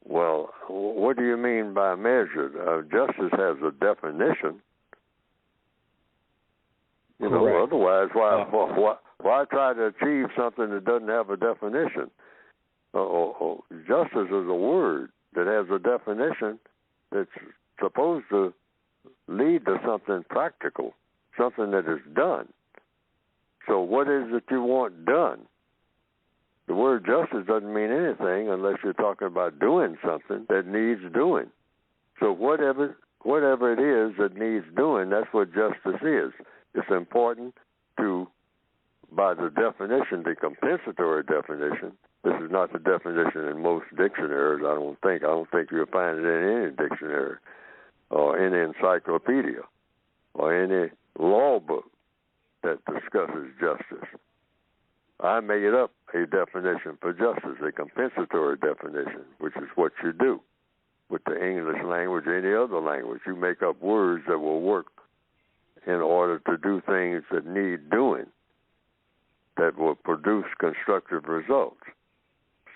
Well, what do you mean by measured? Justice has a definition. You know, otherwise, why try to achieve something that doesn't have a definition? Justice is a word that has a definition that's supposed to lead to something practical, something that is done. So what is it you want done? The word justice doesn't mean anything unless you're talking about doing something that needs doing. So whatever it is that needs doing, that's what justice is. It's important to, by the definition, the compensatory definition. This is not the definition in most dictionaries, I don't think. I don't think you'll find it in any dictionary or any encyclopedia or any law book that discusses justice. I made up a definition for justice, a compensatory definition, which is what you do with the English language or any other language. You make up words that will work in order to do things that need doing, that will produce constructive results.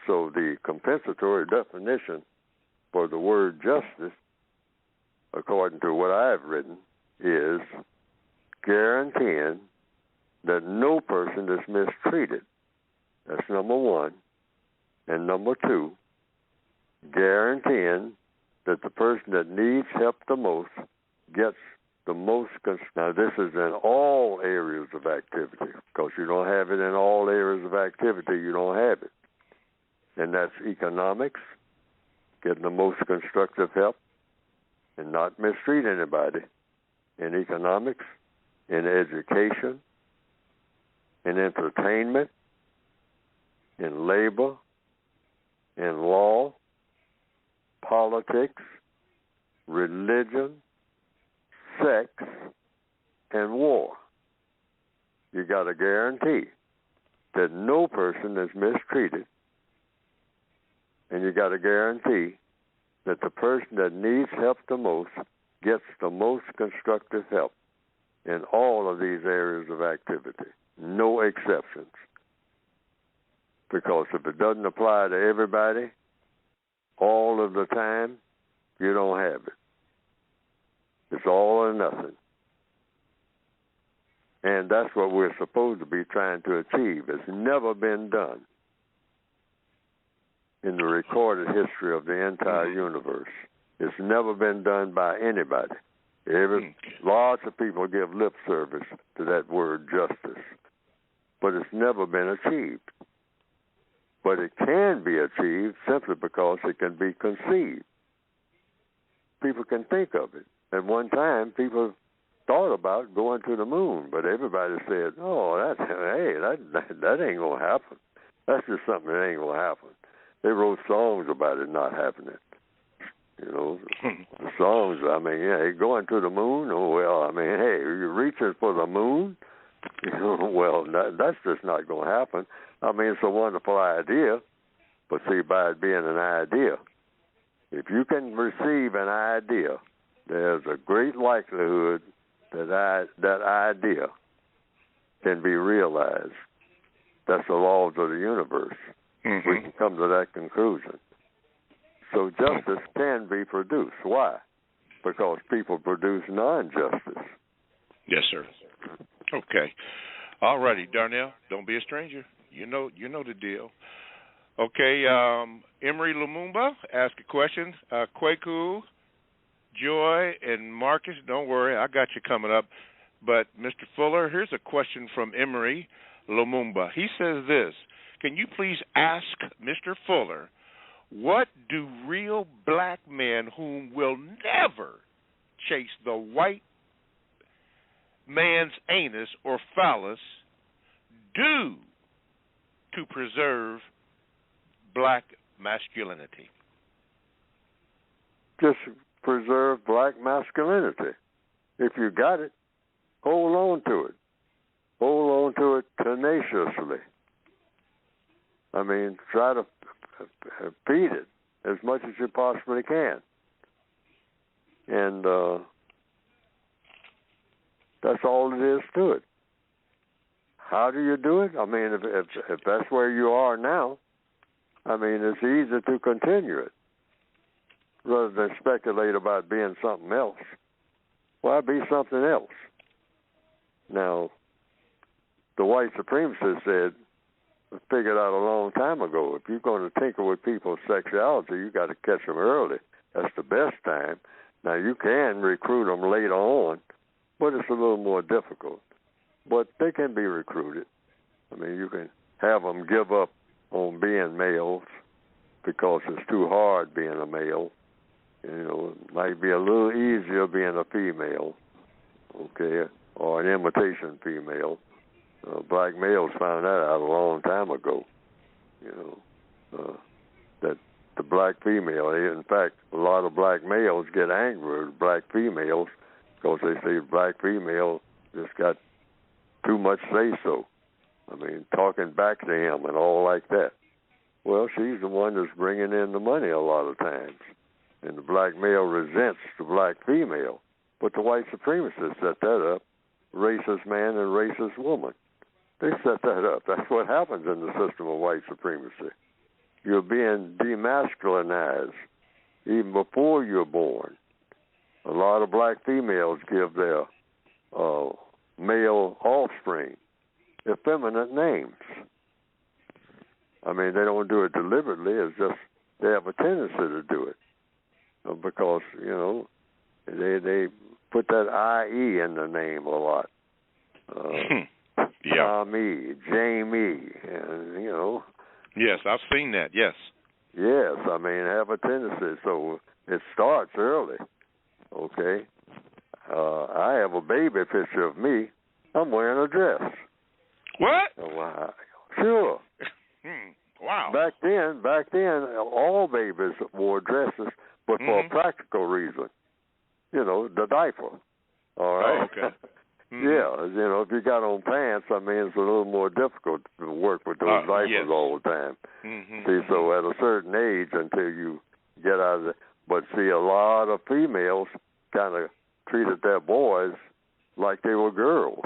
So the compensatory definition for the word justice, according to what I have written, is guaranteeing that no person is mistreated. That's number one. And number two, guaranteeing that the person that needs help the most gets the most. Now, this is in all areas of activity, because you don't have it in all areas of activity, you don't have it. And that's economics, getting the most constructive help and not mistreat anybody. In economics, in education, in entertainment, in labor, in law, politics, religion, sex, and war. You got to guarantee that no person is mistreated, and you got to guarantee that the person that needs help the most gets the most constructive help in all of these areas of activity. No exceptions. Because if it doesn't apply to everybody all of the time, you don't have it. It's all or nothing. And that's what we're supposed to be trying to achieve. It's never been done in the recorded history of the entire universe. It's never been done by anybody. Lots of people give lip service to that word justice, but it's never been achieved. But it can be achieved simply because it can be conceived. People can think of it. At one time, people thought about going to the moon, but everybody said, "Oh, that ain't gonna happen. That's just something that ain't gonna happen." They wrote songs about it not happening. You know, the songs. I mean, yeah, going to the moon. Oh well, I mean, hey, are you reaching for the moon? You know, well, that's just not going to happen. I mean, it's a wonderful idea, but see, by it being an idea, if you can receive an idea, there's a great likelihood that that idea can be realized. That's the laws of the universe. Mm-hmm. We can come to that conclusion. So justice can be produced. Why? Because people produce non-justice. Yes, sir. Okay. All righty, Darnell, don't be a stranger. You know the deal. Okay, Emery Lumumba, ask a question. Kwaku, Joy, and Marcus, don't worry, I got you coming up. But, Mr. Fuller, here's a question from Emery Lumumba. He says this: can you please ask Mr. Fuller, what do real black men whom will never chase the white man's anus or phallus do to preserve black masculinity? Just preserve black masculinity. If you got it, hold on to it. Hold on to it tenaciously. I mean, try to feed it as much as you possibly can. And that's all it is to it. How do you do it? I mean, if that's where you are now, I mean, it's easy to continue it rather than speculate about being something else. Why be something else? Now, the white supremacists figured out a long time ago, if you're going to tinker with people's sexuality, you got to catch them early. That's the best time. Now, you can recruit them later on, but it's a little more difficult. But they can be recruited. I mean, you can have them give up on being males because it's too hard being a male. You know, it might be a little easier being a female, okay, or an imitation female. Black males found that out a long time ago, you know, that the black female, in fact, a lot of black males get angry with black females because they say black female just got too much say-so. I mean, talking back to him and all like that. Well, she's the one that's bringing in the money a lot of times. And the black male resents the black female. But the white supremacists set that up, racist man and racist woman. They set that up. That's what happens in the system of white supremacy. You're being demasculinized even before you're born. A lot of black females give their male offspring effeminate names. I mean, they don't do it deliberately. It's just they have a tendency to do it because, you know, they put that IE in the name a lot. Tommy, Jamie, and, you know. Yes, I've seen that, yes. Yes, I mean, have a tendency. So it starts early, okay? I have a baby picture of me. I'm wearing a dress. What? Oh, sure. Wow. Back then, all babies wore dresses, but for a practical reason. You know, the diaper. All right? Oh, okay. Yeah, you know, if you got on pants, I mean, it's a little more difficult to work with those diapers all the time. See, so at a certain age, until you get out of it. But see, a lot of females kind of treated their boys like they were girls.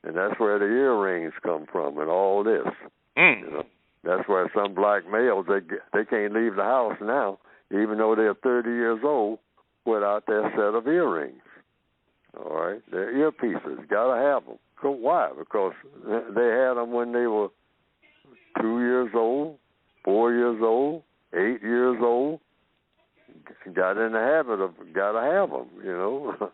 And that's where the earrings come from and all this. You know, that's where some black males, they can't leave the house now, even though they're 30 years old, without their set of earrings. All right, their earpieces, gotta have them. Why? Because they had them when they were 2 years old, 4 years old, 8 years old. Got in the habit of gotta have them, you know.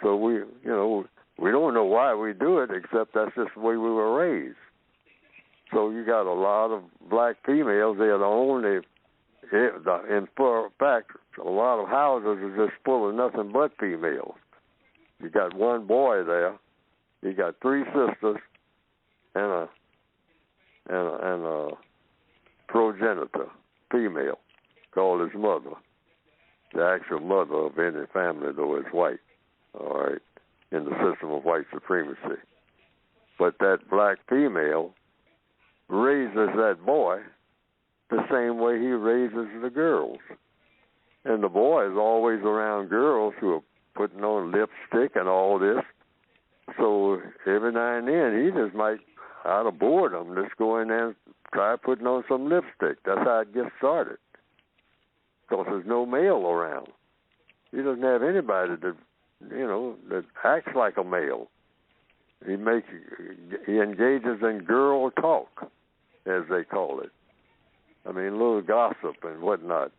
So we, you know, we don't know why we do it, except that's just the way we were raised. So you got a lot of black females. They're the only. In fact, a lot of houses are just full of nothing but females. You got one boy there. You got 3 sisters and a progenitor, female, called his mother. The actual mother of any family, though, is white. All right, in the system of white supremacy. But that black female raises that boy the same way he raises the girls. And the boy is always around girls who are putting on lipstick and all this. So every now and then he just might, out of boredom, just go in there and try putting on some lipstick. That's how it gets started. Because there's no male around. He doesn't have anybody that, you know, that acts like a male. He engages in girl talk, as they call it. I mean, a little gossip and whatnot.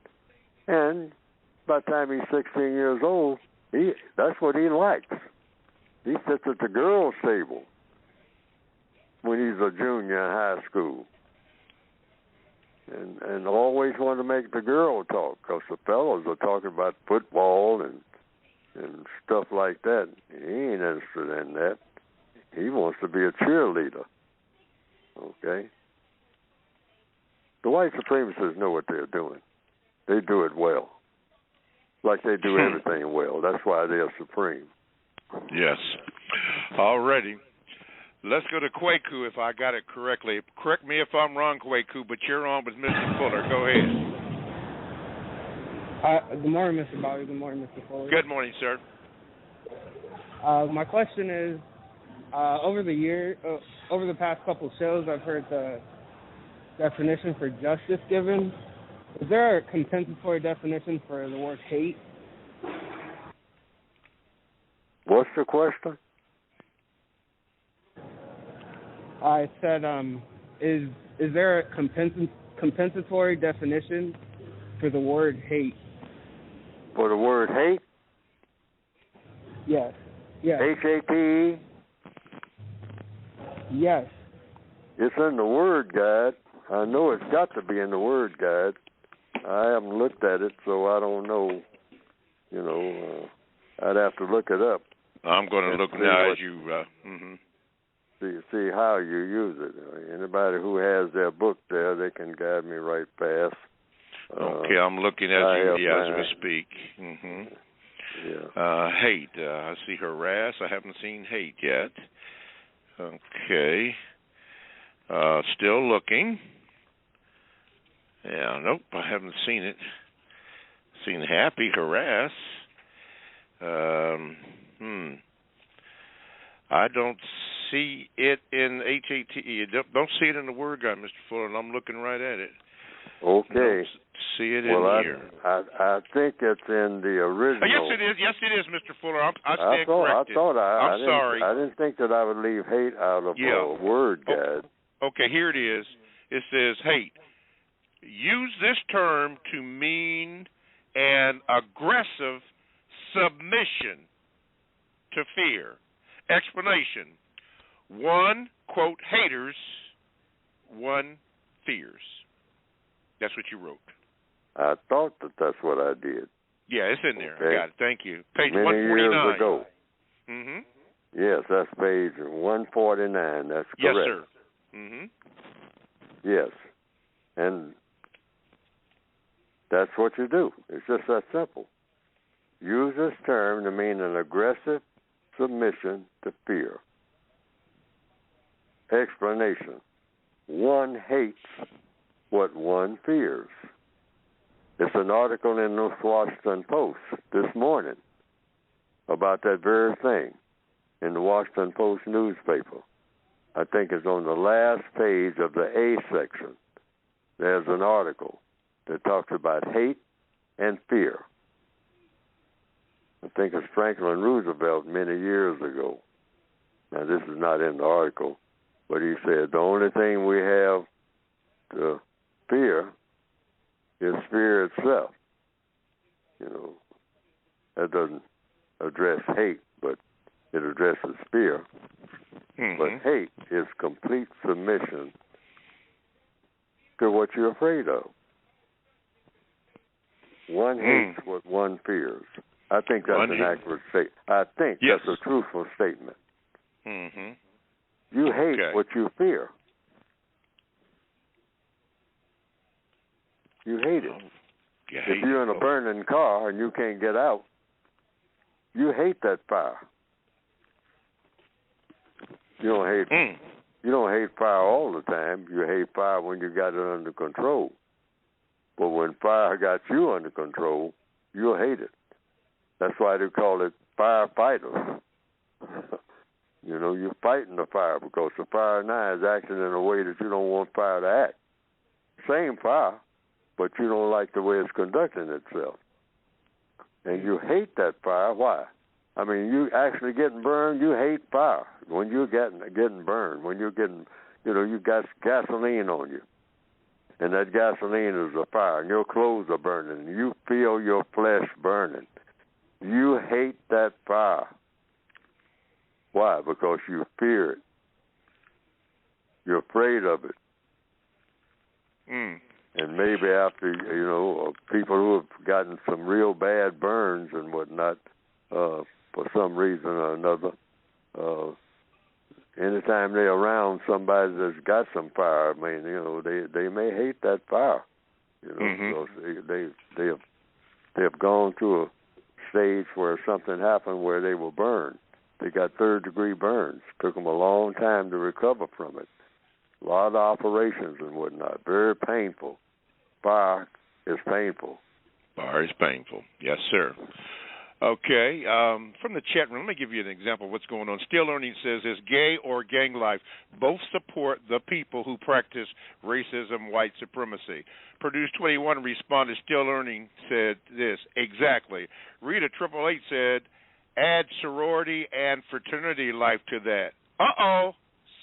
And by the time he's 16 years old, that's what he likes. He sits at the girls' table when he's a junior in high school. And always want to make the girl talk, because the fellows are talking about football and stuff like that. He ain't interested in that. He wants to be a cheerleader. Okay? The white supremacists know what they're doing. They do it well. Like they do everything well. That's why they're supreme. Yes. All righty. Let's go to Kwaku, if I got it correctly. Correct me if I'm wrong, Kwaku, but you're on with Mr. Fuller. Go ahead. Good morning, Mr. Bobby. Good morning, Mr. Fuller. Good morning, sir. My question is, over the past couple of shows, I've heard the definition for justice given. Is there a compensatory definition for the word hate? What's the question? I said, is there a compensatory definition for the word hate? For the word hate? Yes. Yes. H-A-T-E? Yes. It's in the Word Guide. I know it's got to be in the Word Guide. I haven't looked at it, so I don't know. You know, I'd have to look it up. I'm going to look now as you... See how you use it. Anybody who has their book there, they can guide me right past. Okay, I'm looking as we speak. Yeah. Hate. I see harass. I haven't seen hate yet. Okay. Still looking. Yeah, nope, I haven't seen it. Seen happy, harass. I don't see it in HATE. Don't see it in the Word Guide, Mr. Fuller, and I'm looking right at it. Okay. Don't see it in here. I think it's in the original. Yes, it is. Yes, it is, Mr. Fuller. I stand corrected. I'm sorry. I didn't think that I would leave hate out of the Word Guide. Okay, here it is. It says hate. Use this term to mean an aggressive, submission to fear. Explanation. One, quote, haters, one fears. That's what you wrote. I thought that's what I did. Yeah, it's in there. Okay. I got it. Thank you. Page Many 149. years ago. Mm-hmm. Yes, that's page 149. That's correct. Yes, sir. Mm-hmm. Yes. And that's what you do. It's just that simple. Use this term to mean an aggressive submission to fear. Explanation. One hates what one fears. It's an article in the Washington Post this morning about that very thing in the Washington Post newspaper. I think it's on the last page of the A section. There's an article that talks about hate and fear. I think it's Franklin Roosevelt many years ago. Now, this is not in the article, but he said the only thing we have to fear is fear itself. You know, that doesn't address hate, but it addresses fear. Mm-hmm. But hate is complete submission to what you're afraid of. One hates what one fears. I think that's an accurate statement. I think that's a truthful statement. Mm-hmm. You hate what you fear. You hate it. If you're in a burning car and you can't get out, you hate that fire. You don't hate fire all the time. You hate fire when you got it under control. But when fire got you under control, you'll hate it. That's why they call it firefighters. You know, you're fighting the fire because the fire now is acting in a way that you don't want fire to act. Same fire, but you don't like the way it's conducting itself. And you hate that fire. Why? I mean, you actually getting burned, you hate fire. When you're getting burned, when you're getting, you got gasoline on you. And that gasoline is a fire, and your clothes are burning, and you feel your flesh burning. You hate that fire. Why? Because you fear it. You're afraid of it. And maybe after, people who have gotten some real bad burns and whatnot, for some reason or another, anytime they're around somebody that's got some fire, I mean, they may hate that fire, because they have gone to a stage where something happened where they were burned. They got third-degree burns. Took them a long time to recover from it. A lot of operations and whatnot. Very painful. Fire is painful. Fire is painful. Yes, sir. Okay. From the chat room, let me give you an example of what's going on. Still Learning says, is gay or gang life both support the people who practice racism, white supremacy? Produce 21 responded, Still Learning said this, exactly. Rita 888 said, add sorority and fraternity life to that. Uh-oh,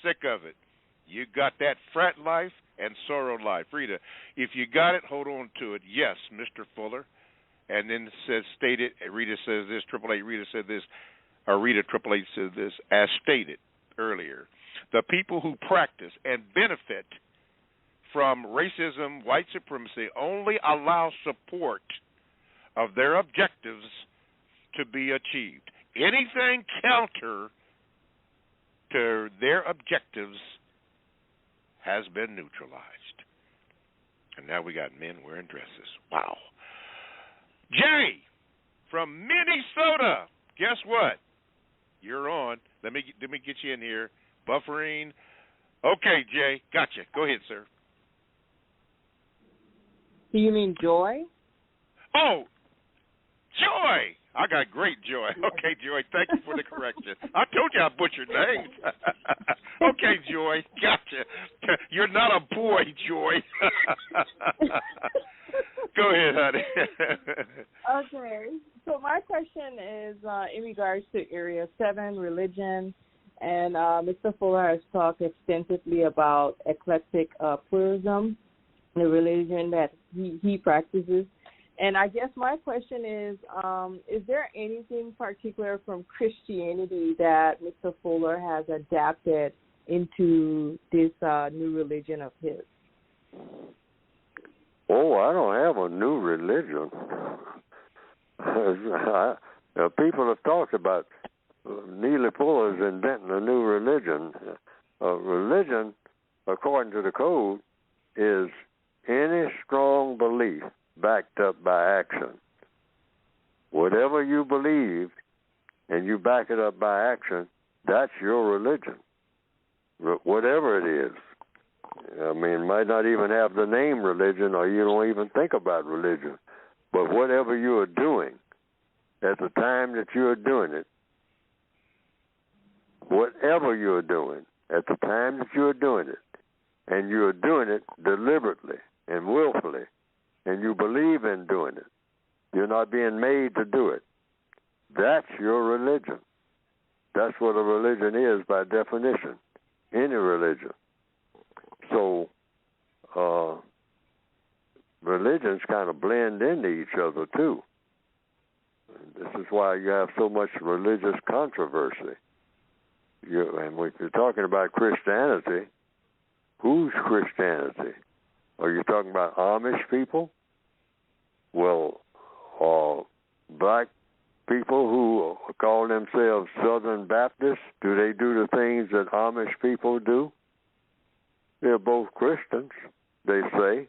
sick of it. You got that frat life and sorrow life. Rita, if you got it, hold on to it. Yes, Mr. Fuller. And then stated, Rita says this, 888 Rita said this, or Rita 888 said this, as stated earlier. The people who practice and benefit from racism, white supremacy, only allow support of their objectives to be achieved. Anything counter to their objectives has been neutralized. And now we got men wearing dresses. Wow. Jay from Minnesota. Guess what? You're on. Let me get you in here. Buffering. Okay, Jay. Gotcha. Go ahead, sir. Do you mean Joy? Oh, Joy. I got great Joy. Okay, Joy, thank you for the correction. I told you I butchered names. Okay, Joy, gotcha. You're not a boy, Joy. Go ahead, honey. Okay. So my question is in regards to Area 7, religion, and Mr. Fuller has talked extensively about eclectic pluralism, the religion that he practices. And I guess my question is there anything particular from Christianity that Mr. Fuller has adapted into this new religion of his? Oh, I don't have a new religion. People have talked about Neely Fuller's inventing a new religion. Religion, according to the code, is any strong belief backed up by action. Whatever you believe and you back it up by action, that's your religion. Whatever it is. I mean, it might not even have the name religion, or you don't even think about religion. But whatever you are doing, at the time that you are doing it, whatever you are doing, at the time that you are doing it, and you are doing it deliberately and willfully, and you believe in doing it, you're not being made to do it, that's your religion. That's what a religion is by definition, any religion. So religions kind of blend into each other, too. This is why you have so much religious controversy. And when you're talking about Christianity, whose Christianity? Are you talking about Amish people? Well, black people who call themselves Southern Baptists, do they do the things that Amish people do? They're both Christians, they say.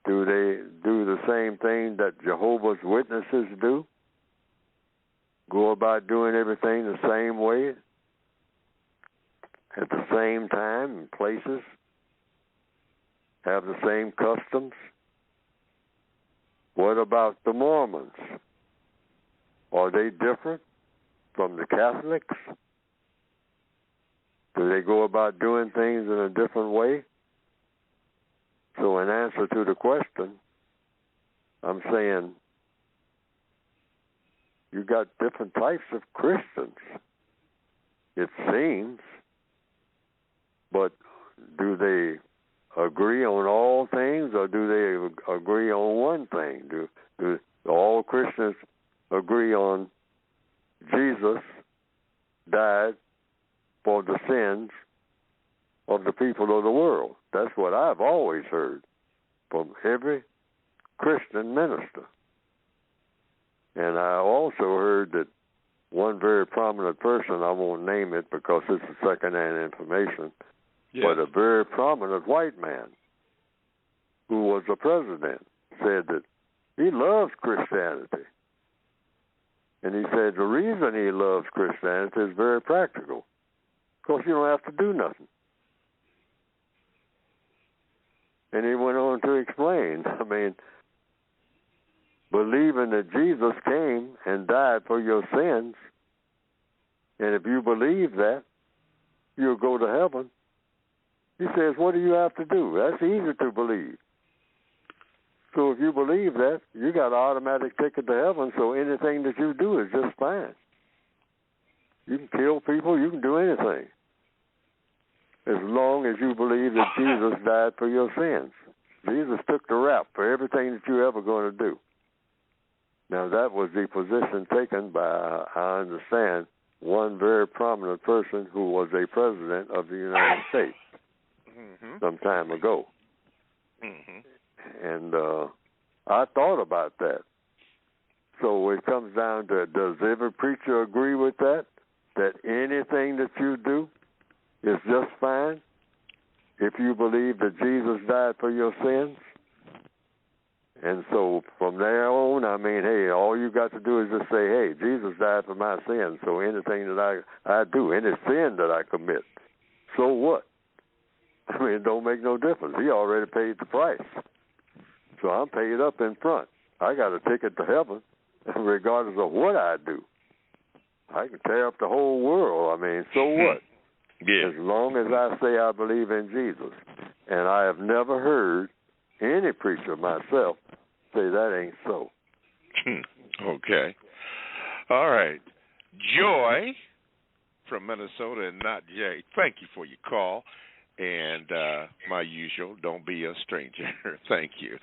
Do they do the same thing that Jehovah's Witnesses do? Go about doing everything the same way, at the same time and places, have the same customs? What about the Mormons? Are they different from the Catholics? Do they go about doing things in a different way? So in answer to the question, I'm saying you got different types of Christians, it seems, but do they agree on all things, or do they agree on one thing? Do all Christians agree on Jesus died for the sins of the people of the world? That's what I've always heard from every Christian minister. And I also heard that one very prominent person, I won't name it because it's secondhand information, but a very prominent white man who was a president said that he loves Christianity. And he said the reason he loves Christianity is very practical. Because you don't have to do nothing. And he went on to explain, I mean, believing that Jesus came and died for your sins, and if you believe that, you'll go to heaven. He says, what do you have to do? That's easy to believe. So if you believe that, you got an automatic ticket to heaven, so anything that you do is just fine. You can kill people, you can do anything, as long as you believe that Jesus died for your sins. Jesus took the rap for everything that you're ever going to do. Now, that was the position taken by, I understand, one very prominent person who was a president of the United States some time ago. And I thought about that. So it comes down to, does every preacher agree with that? That anything that you do is just fine if you believe that Jesus died for your sins? And so from there on, I mean, hey, all you got to do is just say, hey, Jesus died for my sins, so anything that I do, any sin that I commit, so what? I mean, it don't make no difference. He already paid the price. So I'm paid up in front. I got a ticket to heaven, regardless of what I do. I can tear up the whole world. I mean, so what? As long as I say I believe in Jesus. And I have never heard any preacher myself say that ain't so. Okay. All right. Joy from Minnesota and not Jay. Thank you for your call. And my usual, don't be a stranger. Thank you.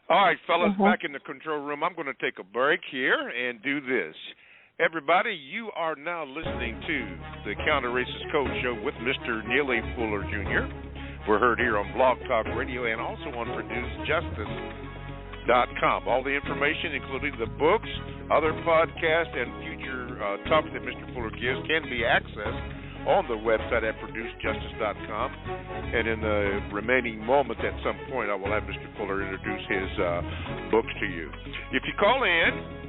All right, fellas, back in the control room. I'm going to take a break here and do this. Everybody, you are now listening to the Counter Racist Code Show with Mr. Neely Fuller Jr. We're heard here on Blog Talk Radio and also on ProduceJustice.com. All the information, including the books, other podcasts, and future talks that Mr. Fuller gives can be accessed on the website at ProduceJustice.com. And in the remaining moments at some point, I will have Mr. Fuller introduce his books to you. If you call in,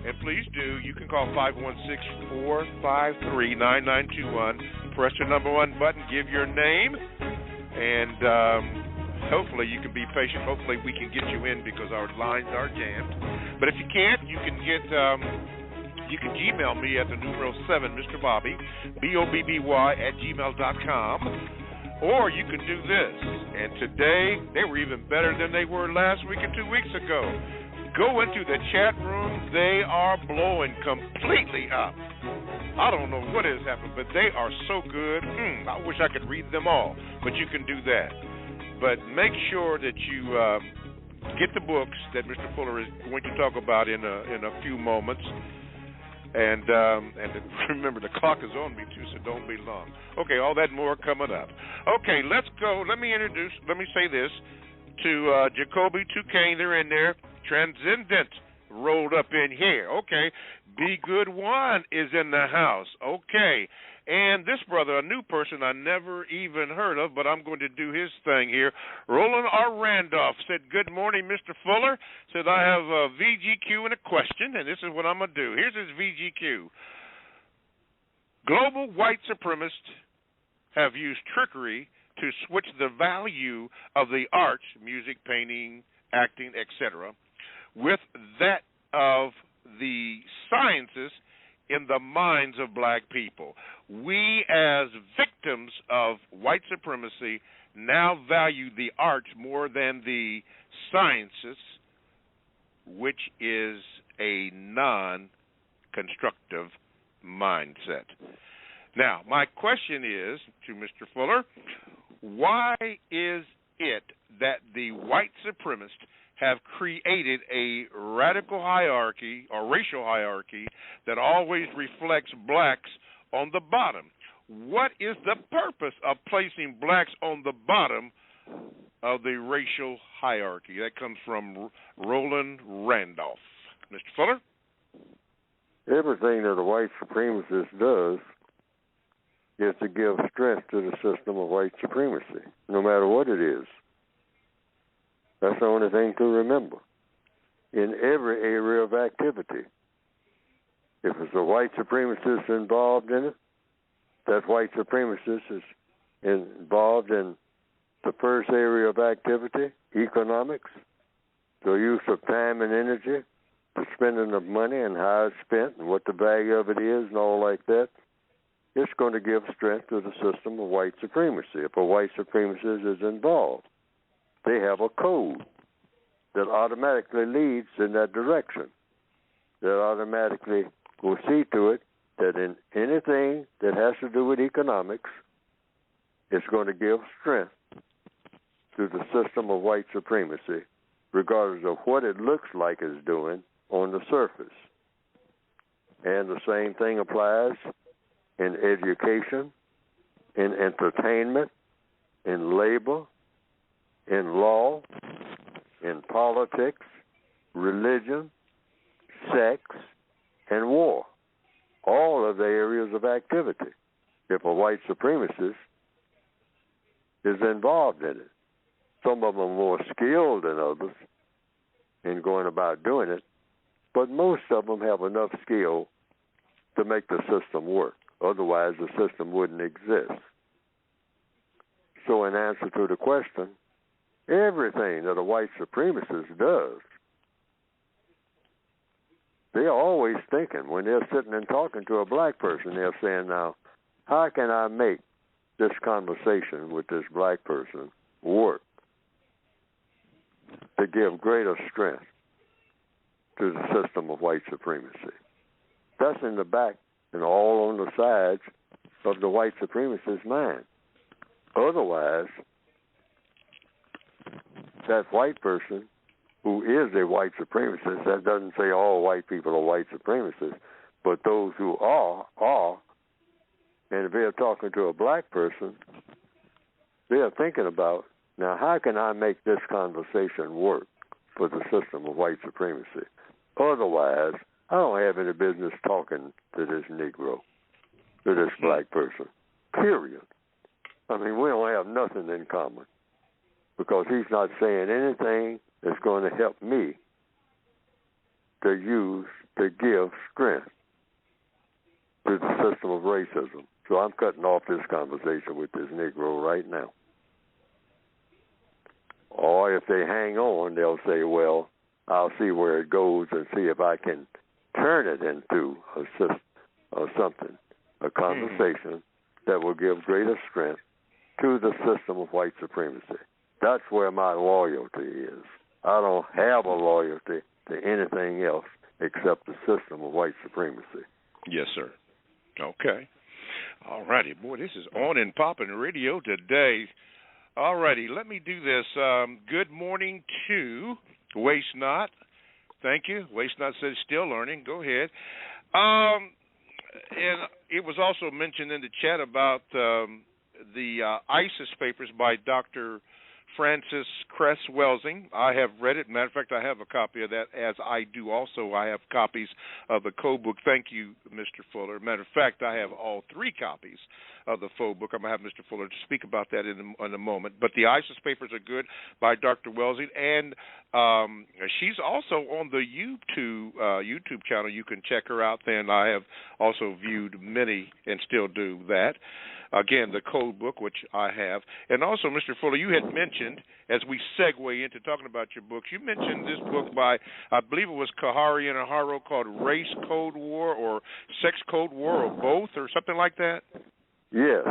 and please do, you can call 516-453-9921. Press the number 1 button, give your name, and hopefully you can be patient. Hopefully we can get you in because our lines are jammed. But if you can't, you can get you can Gmail me at the numero 7, Mr. Bobby, BOBBY @gmail.com. Or you can do this. And today, they were even better than they were last week and 2 weeks ago. Go into the chat room. They are blowing completely up. I don't know what has happened, but they are so good. I wish I could read them all, but you can do that. But make sure that you get the books that Mr. Fuller is going to talk about in a few moments. And remember, the clock is on me, too, so don't be long. Okay, all that more coming up. Okay, let's go. Let me say this to Jacoby, to Kane. They're in there. Transcendent rolled up in here. Okay. Be Good One is in the house. Okay. And this brother, a new person I never even heard of, but I'm going to do his thing here. Roland R. Randolph said, "Good morning, Mr. Fuller." Said, "I have a VGQ and a question, and this is what I'm going to do." Here's his VGQ. Global white supremacists have used trickery to switch the value of the arts, music, painting, acting, etc., with that of the sciences in the minds of black people. We, as victims of white supremacy, now value the arts more than the sciences, which is a non-constructive mindset. Now, my question is to Mr. Fuller, why is it that the white supremacists have created a radical hierarchy or racial hierarchy that always reflects blacks on the bottom? What is the purpose of placing blacks on the bottom of the racial hierarchy? That comes from Roland Randolph. Mr. Fuller? Everything that a white supremacist does is to give strength to the system of white supremacy, no matter what it is. That's the only thing to remember. In every area of activity, if it's a white supremacist involved in it, that white supremacist is involved in the first area of activity, economics, the use of time and energy, the spending of money and how it's spent and what the value of it is and all like that. It's going to give strength to the system of white supremacy. If a white supremacist is involved, they have a code that automatically leads in that direction, that automatically will see to it that in anything that has to do with economics, it's going to give strength to the system of white supremacy, regardless of what it looks like it's doing on the surface. And the same thing applies in education, in entertainment, in labor, in law, in politics, religion, sex, and war. All of the areas of activity. If a white supremacist is involved in it. Some of them are more skilled than others in going about doing it, but most of them have enough skill to make the system work. Otherwise, the system wouldn't exist. So in answer to the question, everything that a white supremacist does, they're always thinking, when they're sitting and talking to a black person, they're saying, now, how can I make this conversation with this black person work to give greater strength to the system of white supremacy? That's in the back and all on the sides of the white supremacist mind. Otherwise, that white person who is a white supremacist, that doesn't say all white people are white supremacists, but those who are, and if they're talking to a black person, they're thinking about, now how can I make this conversation work for the system of white supremacy? Otherwise, I don't have any business talking to this Negro, to this black person, period. I mean, we don't have nothing in common because he's not saying anything that's going to help me to give strength to the system of racism. So I'm cutting off this conversation with this Negro right now. Or if they hang on, they'll say, well, I'll see where it goes and see if I can turn it into a system or something, a conversation that will give greater strength to the system of white supremacy. That's where my loyalty is. I don't have a loyalty to anything else except the system of white supremacy. Yes, sir. Okay. All righty. Boy, this is on and popping radio today. All righty. Let me do this. Good morning to Waste Not. Thank you. Waste Not says still learning. Go ahead. And it was also mentioned in the chat about the ISIS papers by Dr. Francis Cress Welsing. I have read it. Matter of fact, I have a copy of that, as I do also. I have copies of the code book. Thank you, Mr. Fuller. Matter of fact, I have all 3 copies of the code book. I'm going to have Mr. Fuller to speak about that in a moment. But the ISIS papers are good by Dr. Welsing, and she's also on the YouTube channel. You can check her out there, and I have also viewed many and still do that. Again, the code book, which I have. And also, Mr. Fuller, you had mentioned, as we segue into talking about your books, you mentioned this book by, I believe it was Kahari and Aharo, called Race Code War or Sex Code War or both or something like that? Yes.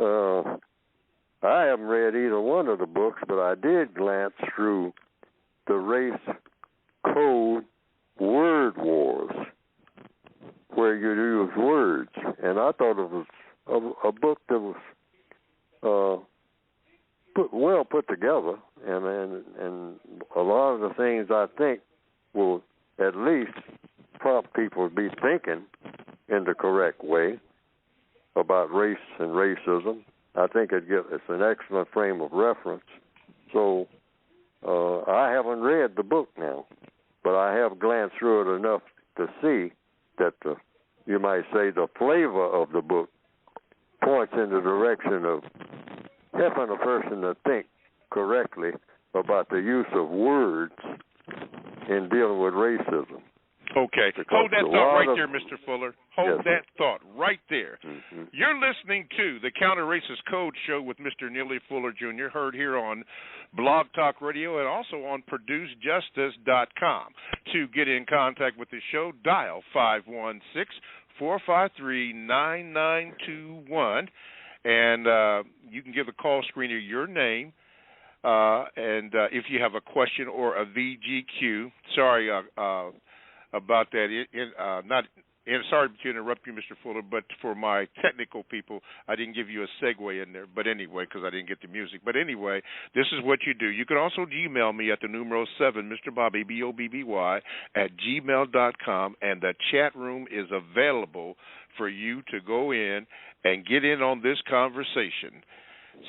I haven't read either one of the books, but I did glance through the Race Code Word Wars, where you use words. And I thought it was a book that was well put together, and a lot of the things I think will at least prompt people to be thinking in the correct way about race and racism. I think it's an excellent frame of reference. So I haven't read the book now, but I have glanced through it enough to see that you might say the flavor of the book points in the direction of helping a person to think correctly about the use of words in dealing with racism. Okay. Hold that thought right there, Mr. Fuller. Hold that thought right there. Mm-hmm. You're listening to the Counter Racist Code Show with Mr. Neely Fuller, Jr., heard here on Blog Talk Radio and also on ProduceJustice.com. To get in contact with the show, dial 516-453-9921, and you can give the call screener your name, and if you have a question or a VGQ, sorry about that. Sorry to interrupt you, Mr. Fuller, but for my technical people, I didn't give you a segue in there. But anyway, because I didn't get the music. But anyway, this is what you do. You can also Gmail me at the numero 7, Mr. Bobby, BOBBY, at gmail.com, and the chat room is available for you to go in and get in on this conversation.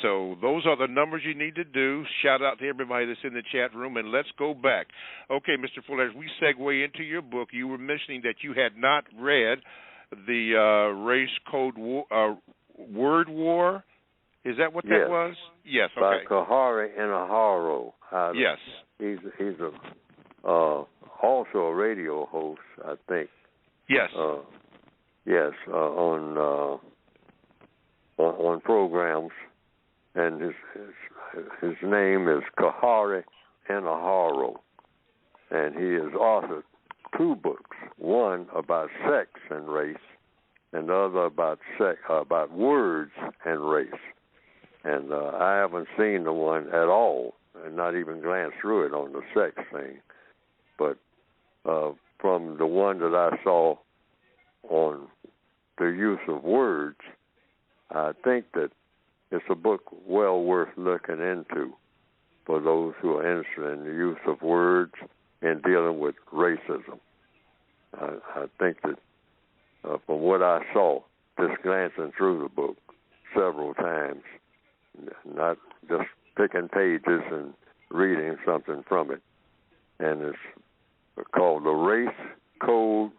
So those are the numbers you need to do. Shout out to everybody that's in the chat room, and let's go back. Okay, Mr. Fuller, as we segue into your book, you were mentioning that you had not read the Race Code Word War. Is that what that was? Yes, okay. By Kahari and Aharo. Yes. He's also a radio host, I think. Yes. On programs. And his name is Kahari Aharo, and he has authored 2 books, one about sex and race, and the other about words and race. And I haven't seen the one at all, and not even glanced through it on the sex thing. But from the one that I saw on the use of words, I think that it's a book well worth looking into for those who are interested in the use of words and dealing with racism. I think that from what I saw, just glancing through the book several times, not just picking pages and reading something from it, and it's called The Race Code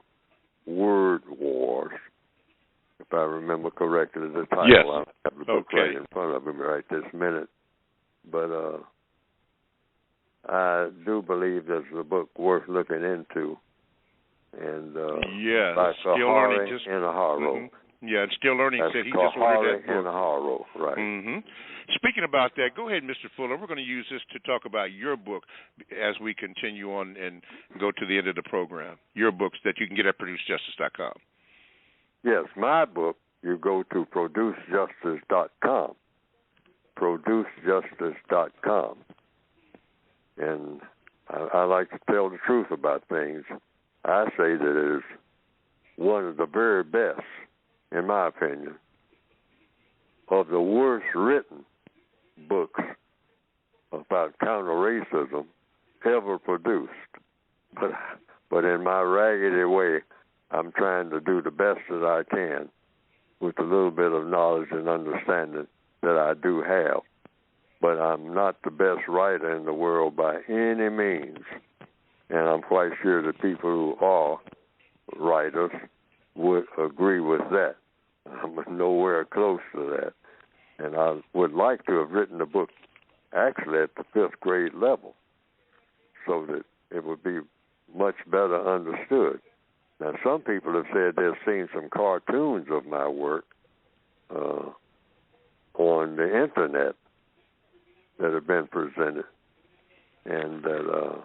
Word Wars, if I remember correctly the title. Yes. I have the book right in front of me right this minute. But I do believe there's a book worth looking into. And like still learning. Just in a horror. Mm-hmm. Yeah, and Still Learning That's said he just ordered that book. In a horror, right. Mm-hmm. Speaking about that, go ahead, Mr. Fuller. We're going to use this to talk about your book as we continue on and go to the end of the program. Your books that you can get at ProduceJustice.com. Yes, my book, you go to ProduceJustice.com. ProduceJustice.com. And I like to tell the truth about things. I say that it is one of the very best, in my opinion, of the worst written books about counter-racism ever produced. But in my raggedy way, I'm trying to do the best that I can with the little bit of knowledge and understanding that I do have. But I'm not the best writer in the world by any means. And I'm quite sure that people who are writers would agree with that. I'm nowhere close to that. And I would like to have written the book actually at the 5th grade level so that it would be much better understood. Now, some people have said they've seen some cartoons of my work on the Internet that have been presented, and that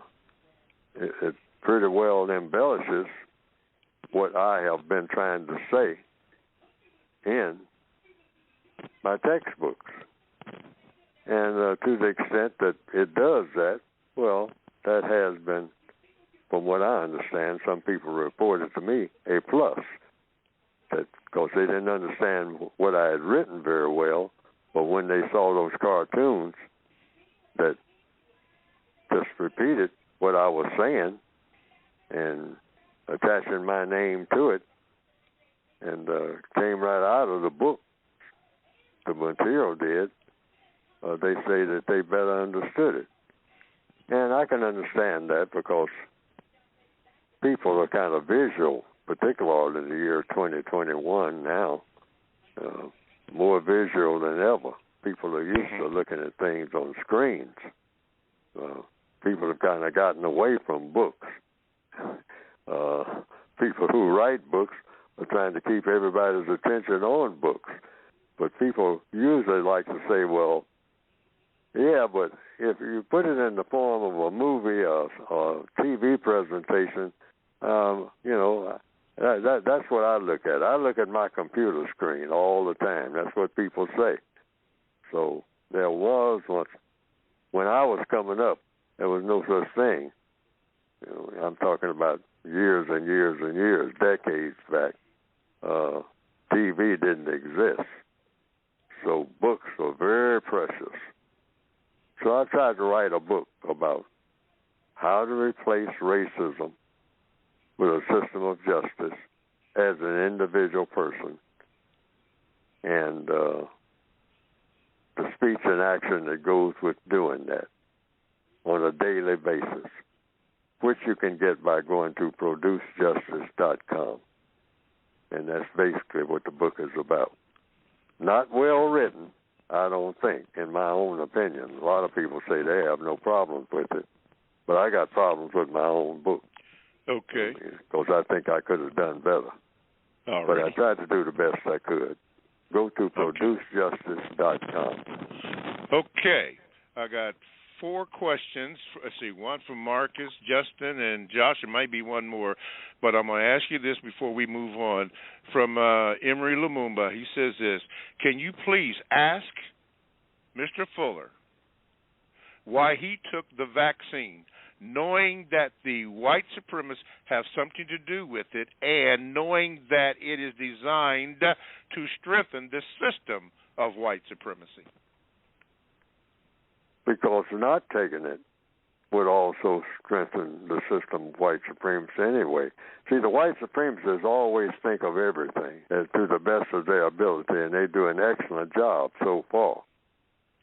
it pretty well embellishes what I have been trying to say in my textbooks. And to the extent that it does that, well, that has been, from what I understand, some people reported to me, a plus. That because they didn't understand what I had written very well, but when they saw those cartoons that just repeated what I was saying and attaching my name to it, and came right out of the book, the material did, they say that they better understood it. And I can understand that because people are kind of visual, particularly in the year 2021 now, more visual than ever. People are used to looking at things on screens. People have kind of gotten away from books. People who write books are trying to keep everybody's attention on books. But people usually like to say, well, yeah, but if you put it in the form of a movie or TV presentation, that's what I look at. I look at my computer screen all the time. That's what people say. So there was once, when I was coming up, there was no such thing. I'm talking about years and years and years, decades back. TV didn't exist. So books are very precious. So I tried to write a book about how to replace racism with a system of justice as an individual person, and the speech and action that goes with doing that on a daily basis, which you can get by going to ProduceJustice.com. And that's basically what the book is about. Not well written, I don't think, in my own opinion. A lot of people say they have no problems with it, but I got problems with my own book. Okay. Because I think I could have done better. All but right. I tried to do the best I could. Go to ProduceJustice.com. Okay. I got 4 questions. Let's see, one from Marcus, Justin, and Josh. There might be one more, but I'm going to ask you this before we move on. From Emery Lumumba, he says this: can you please ask Mr. Fuller why he took the vaccine, knowing that the white supremacists have something to do with it, and knowing that it is designed to strengthen the system of white supremacy? Because not taking it would also strengthen the system of white supremacy anyway. See, the white supremacists always think of everything to the best of their ability, and they do an excellent job so far.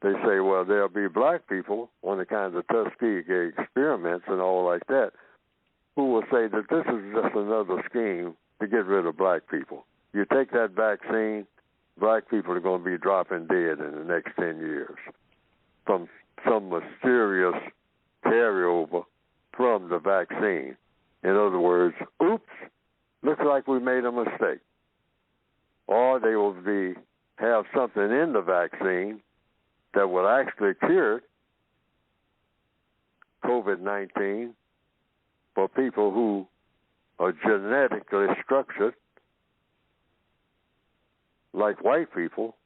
They say, well, there'll be black people on the kinds of Tuskegee experiments and all like that who will say that this is just another scheme to get rid of black people. You take that vaccine, black people are going to be dropping dead in the next 10 years from some mysterious carryover from the vaccine. In other words, oops, looks like we made a mistake. Or they will have something in the vaccine that will actually cure COVID-19 for people who are genetically structured like white people,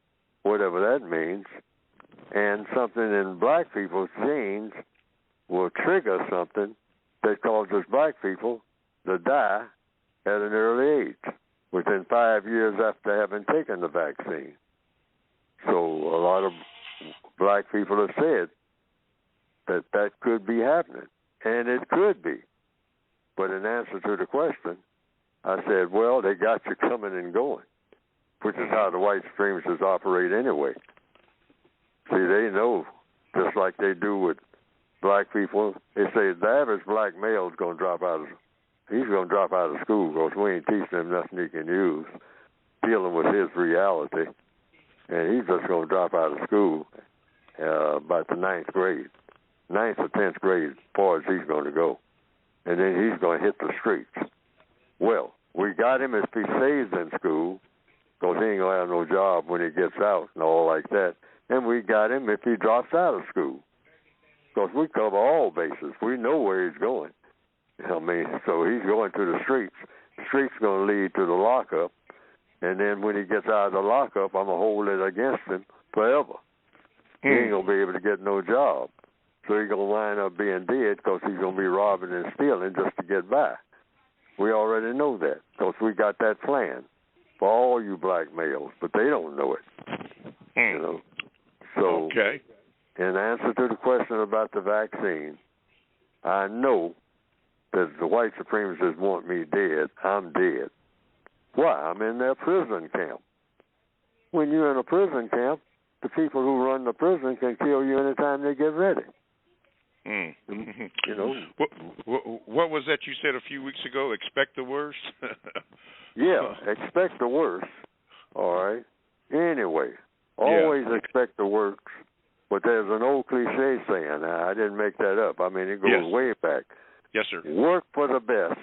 whatever that means, and something in black people's genes will trigger something that causes black people to die at an early age, within 5 years after having taken the vaccine. So a lot of black people have said that that could be happening, and it could be. But in answer to the question, I said, well, they got you coming and going, which is how the white supremacists operate anyway. See, they know, just like they do with black people, they say the average black male is going to drop out of school because we ain't teaching him nothing he can use, dealing with his reality, and he's just going to drop out of school about the 9th grade, 9th or 10th grade, as far as he's going to go, and then he's going to hit the streets. Well, we got him if he stays in school because he ain't going to have no job when he gets out and all like that, and we got him if he drops out of school. Because we cover all bases. We know where he's going. I mean, so he's going to the streets. The streets going to lead to the lockup. And then when he gets out of the lockup, I'm going to hold it against him forever. He ain't going to be able to get no job. So he's going to wind up being dead because he's going to be robbing and stealing just to get by. We already know that because we got that plan for all you black males, but they don't know it. You know. So, okay. In answer to the question about the vaccine, I know that the white supremacists want me dead. I'm dead. Why? I'm in their prison camp. When you're in a prison camp, the people who run the prison can kill you anytime they get ready. You know. What was that you said a few weeks ago? Expect the worst? Yeah, expect the worst. All right. Anyway, always expect the worst. But there's an old cliche saying, I didn't make that up. I mean, it goes way back. Yes, sir. Work for the best,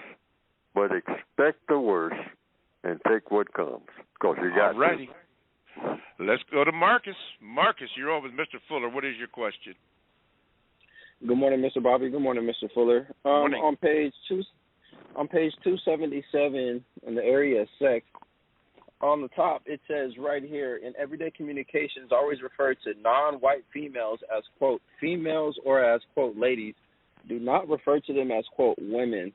but expect the worst and take what comes. Because you got Alrighty. Let's go to Marcus. Marcus, you're on with Mr. Fuller. What is your question? Good morning, Mr. Bobby. Good morning, Mr. Fuller. Morning. On page 277 in the area of sex, on the top, it says right here, in everyday communications, always refer to non-white females as, quote, females or as, quote, ladies. Do not refer to them as, quote, women.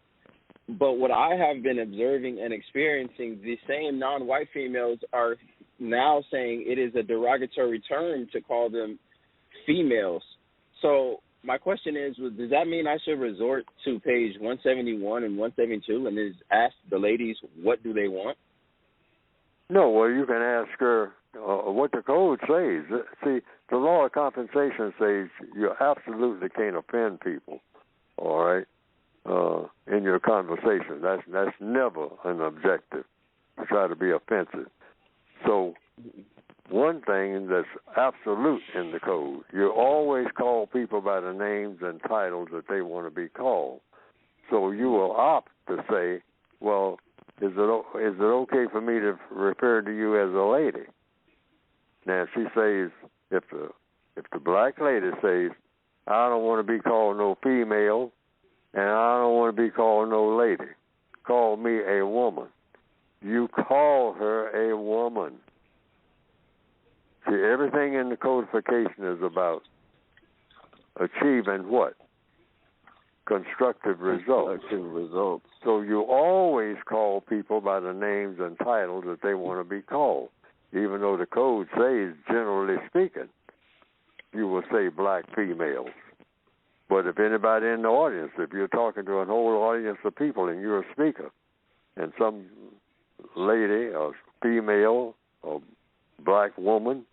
But what I have been observing and experiencing, the same non-white females are now saying it is a derogatory term to call them females. So my question is, does that mean I should resort to page 171 and 172 and just ask the ladies what do they want? No, well, you can ask her what the code says. See, the law of compensation says you absolutely can't offend people, all right, in your conversation. That's never an objective, to try to be offensive. So one thing that's absolute in the code, you always call people by the names and titles that they want to be called. So you will opt to say, well, is it okay for me to refer to you as a lady? Now, if she says, if the black lady says, I don't want to be called no female, and I don't want to be called no lady, call me a woman. You call her a woman. See, everything in the codification is about achieving what? Constructive results. So you always call people by the names and titles that they want to be called. even though the code says, generally speaking, you will say black females. But if anybody in the audience, if you're talking to a whole audience of people and you're a speaker, and some lady or female or black woman,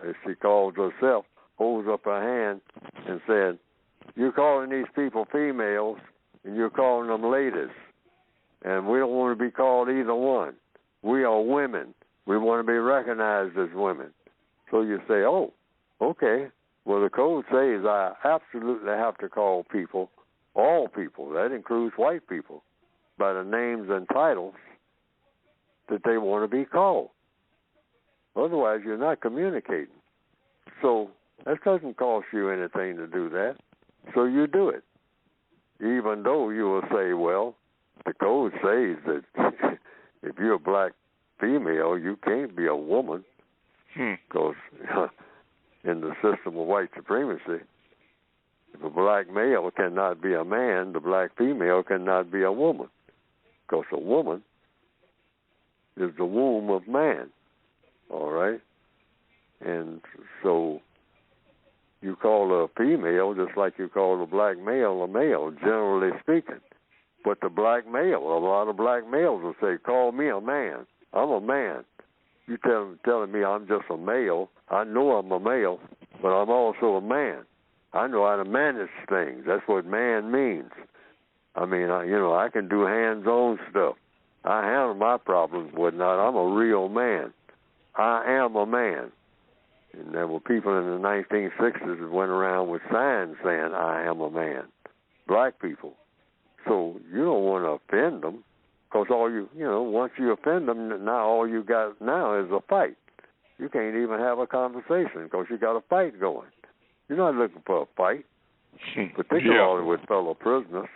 as she calls herself, holds up her hand and said, you're calling these people females and you're calling them ladies, and we don't want to be called either one. We are women. We want to be recognized as women. So you say, oh, okay. Well, the code says I absolutely have to call people, all people, that includes white people, by the names and titles that they want to be called. Otherwise, you're not communicating. So that doesn't cost you anything to do that. So you do it. Even though you will say, well, the code says that if you're a black female, you can't be a woman, because in the system of white supremacy, if a black male cannot be a man, the black female cannot be a woman, because a woman is the womb of man, all right? And so you call a female just like you call a black male a male, generally speaking. But the black male, a lot of black males will say, call me a man. I'm a man. You telling me I'm just a male. I know I'm a male, but I'm also a man. I know how to manage things. That's what man means. I mean, I can do hands-on stuff. I handle my problems, whatnot. I'm a real man. I am a man. And there were people in the 1960s that went around with signs saying, I am a man. Black people. So you don't want to offend them, because once you offend them, now all you got now is a fight. You can't even have a conversation because you got a fight going. You're not looking for a fight, particularly with fellow prisoners.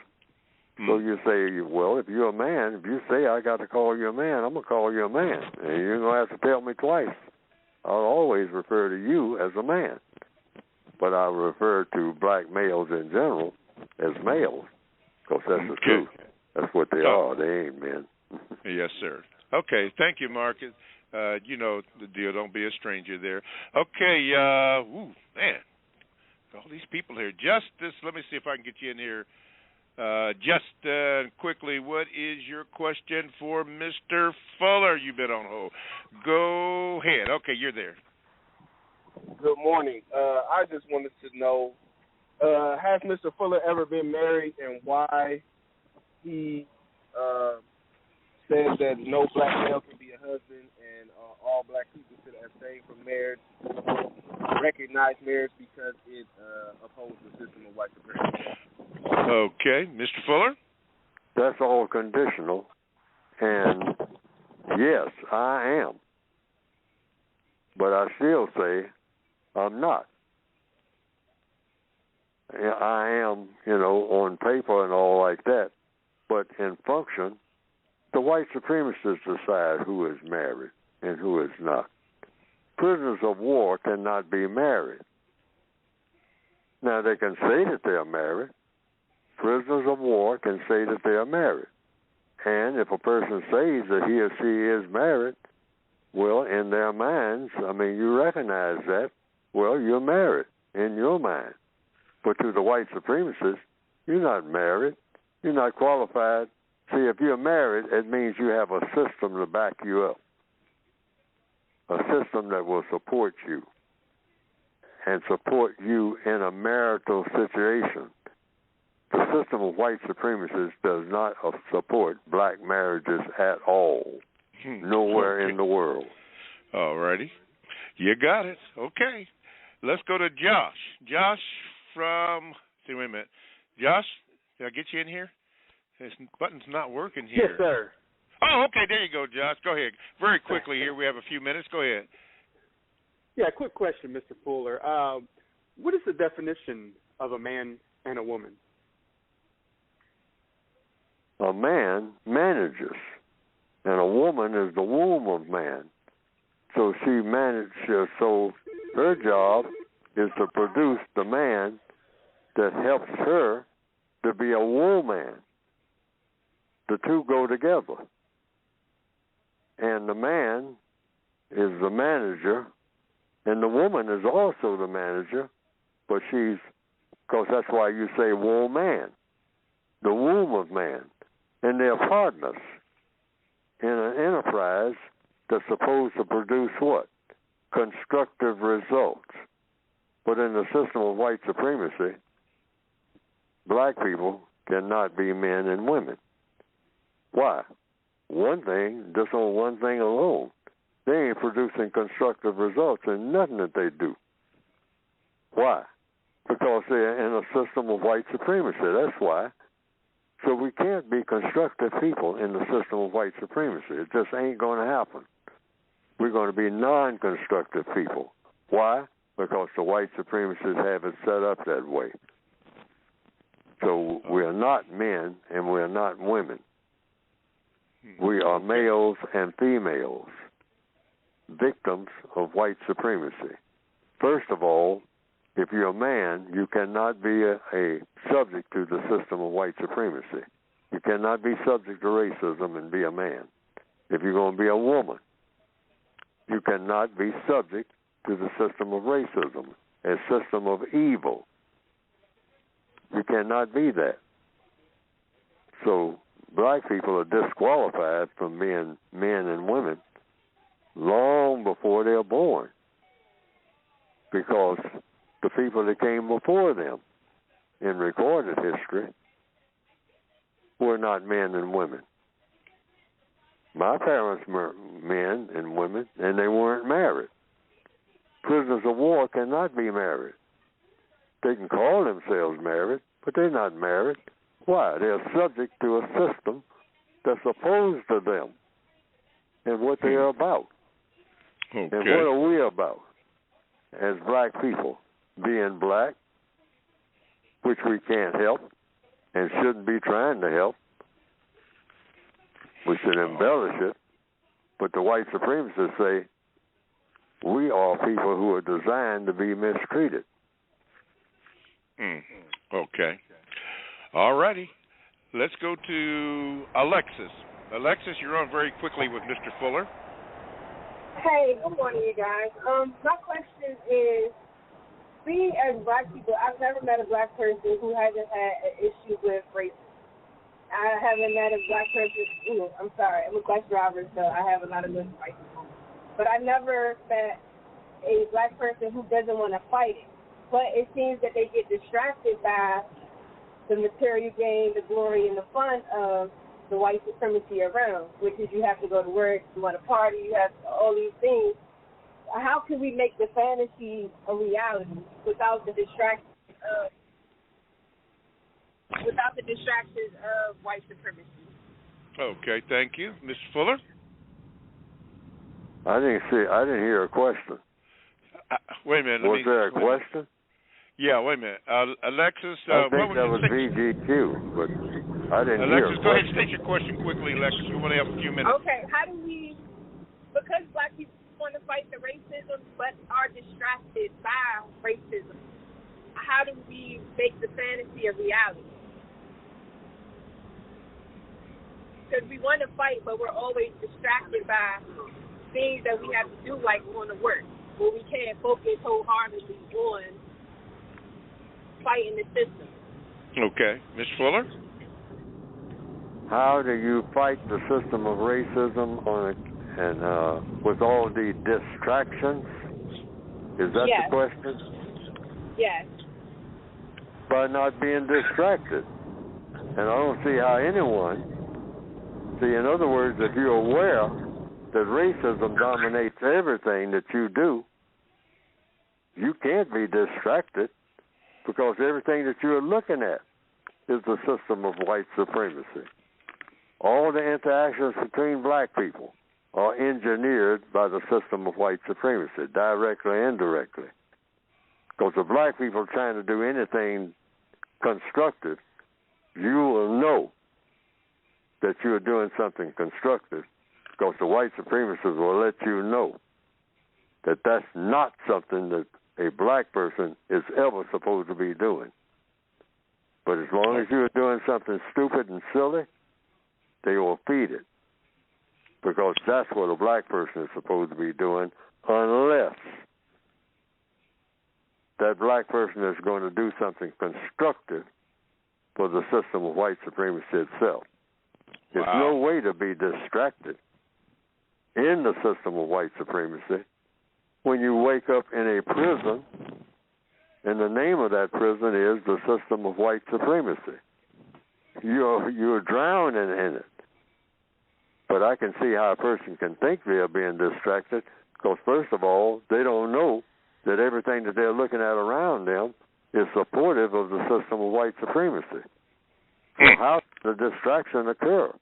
So you say, well, if you're a man, if you say I got to call you a man, I'm going to call you a man. And you're going to have to tell me twice. I'll always refer to you as a man. But I refer to black males in general as males, because that's the truth. That's what they are. They ain't men. Yes, sir. Okay, thank you, Marcus. You know the deal. Don't be a stranger there. Okay, man, all these people here. Justice, let me see if I can get you in here. Just quickly, what is your question for Mr. Fuller? You've been on hold. Go ahead. Okay, you're there. Good morning. I just wanted to know, has Mr. Fuller ever been married, and why he says that no black male can be a husband and all black people should abstain from marriage, recognize marriage, because it opposes the system of white supremacy. Okay, Mr. Fuller? That's all conditional, and yes, I am. But I still say I'm not. I am, on paper and all like that, but in function, the white supremacists decide who is married and who is not. Prisoners of war cannot be married. Now, they can say that they're married. Prisoners of war can say that they are married. And if a person says that he or she is married, well, in their minds, you recognize that, well, you're married in your mind. But to the white supremacists, you're not married. You're not qualified. See, if you're married, it means you have a system to back you up, a system that will support you and support you in a marital situation. The system of white supremacists does not support black marriages at all, nowhere in the world. All righty. You got it. Okay. Let's go to Josh. Josh from, wait a minute. Josh, did I get you in here? This button's not working here. Yes, sir. Oh, okay. There you go, Josh. Go ahead. Very quickly here. We have a few minutes. Go ahead. Yeah, quick question, Mr. Fuller. What is the definition of a man and a woman? A man manages, and a woman is the womb of man. So she manages, so her job is to produce the man that helps her to be a woman. The two go together. And the man is the manager, and the woman is also the manager, but because that's why you say woman, the womb of man. And they're partners in an enterprise that's supposed to produce what? Constructive results. But in the system of white supremacy, black people cannot be men and women. Why? One thing, just on one thing alone. They ain't producing constructive results in nothing that they do. Why? Because they're in a system of white supremacy. That's why. So we can't be constructive people in the system of white supremacy. It just ain't going to happen. We're going to be non-constructive people. Why? Because the white supremacists have it set up that way. So we are not men and we are not women. We are males and females, victims of white supremacy. First of all, if you're a man, you cannot be a subject to the system of white supremacy. You cannot be subject to racism and be a man. If you're going to be a woman, you cannot be subject to the system of racism, a system of evil. You cannot be that. So black people are disqualified from being men and women long before they're born, because the people that came before them in recorded history were not men and women. My parents were men and women, and they weren't married. Prisoners of war cannot be married. They can call themselves married, but they're not married. Why? They're subject to a system that's opposed to them and what they are about. Okay. And what are we about as black people? Being black, which we can't help and shouldn't be trying to help. We should embellish it. But the white supremacists say we are people who are designed to be mistreated. Okay. All righty. Let's go to Alexis. Alexis, you're on very quickly with Mr. Fuller. Hey, good morning, you guys. My question is, being as black people, I've never met a black person who hasn't had an issue with racism. I haven't met a black person, I'm sorry, I'm a bus driver, so I have a lot of good white people. But I never met a black person who doesn't want to fight it. But it seems that they get distracted by the material gain, the glory, and the fun of the white supremacy around, which is you have to go to work, you want to party, you have all these things. How can we make the fantasy a reality without the distractions of white supremacy? Okay, thank you. Mr. Fuller? I didn't hear a question. Wait a minute. Was there a question? Yeah, wait a minute. Alexis, I think that was VGQ, but I didn't hear a question. Alexis, go ahead and state your question quickly, Alexis. We only have a few minutes. Okay, how do we, because black people want to fight the racism but are distracted by racism, how do we make the fantasy a reality? Because we want to fight, but we're always distracted by things that we have to do, like going to work, where we can't focus wholeheartedly on fighting the system. Okay. Ms. Fuller? How do you fight the system of racism with all the distractions? Is that the question? Yes. By not being distracted. And I don't see how anyone... See, in other words, if you're aware that racism dominates everything that you do, you can't be distracted, because everything that you're looking at is the system of white supremacy. All the interactions between black people are engineered by the system of white supremacy, directly and indirectly. Because if black people are trying to do anything constructive, you will know that you're doing something constructive, because the white supremacists will let you know that that's not something that a black person is ever supposed to be doing. But as long as you're doing something stupid and silly, they will feed it. because that's what a black person is supposed to be doing, unless that black person is going to do something constructive for the system of white supremacy itself. There's no way to be distracted in the system of white supremacy when you wake up in a prison, and the name of that prison is the system of white supremacy. You're drowning in it. But I can see how a person can think they're being distracted, because first of all, they don't know that everything that they're looking at around them is supportive of the system of white supremacy. So how does the distraction occur?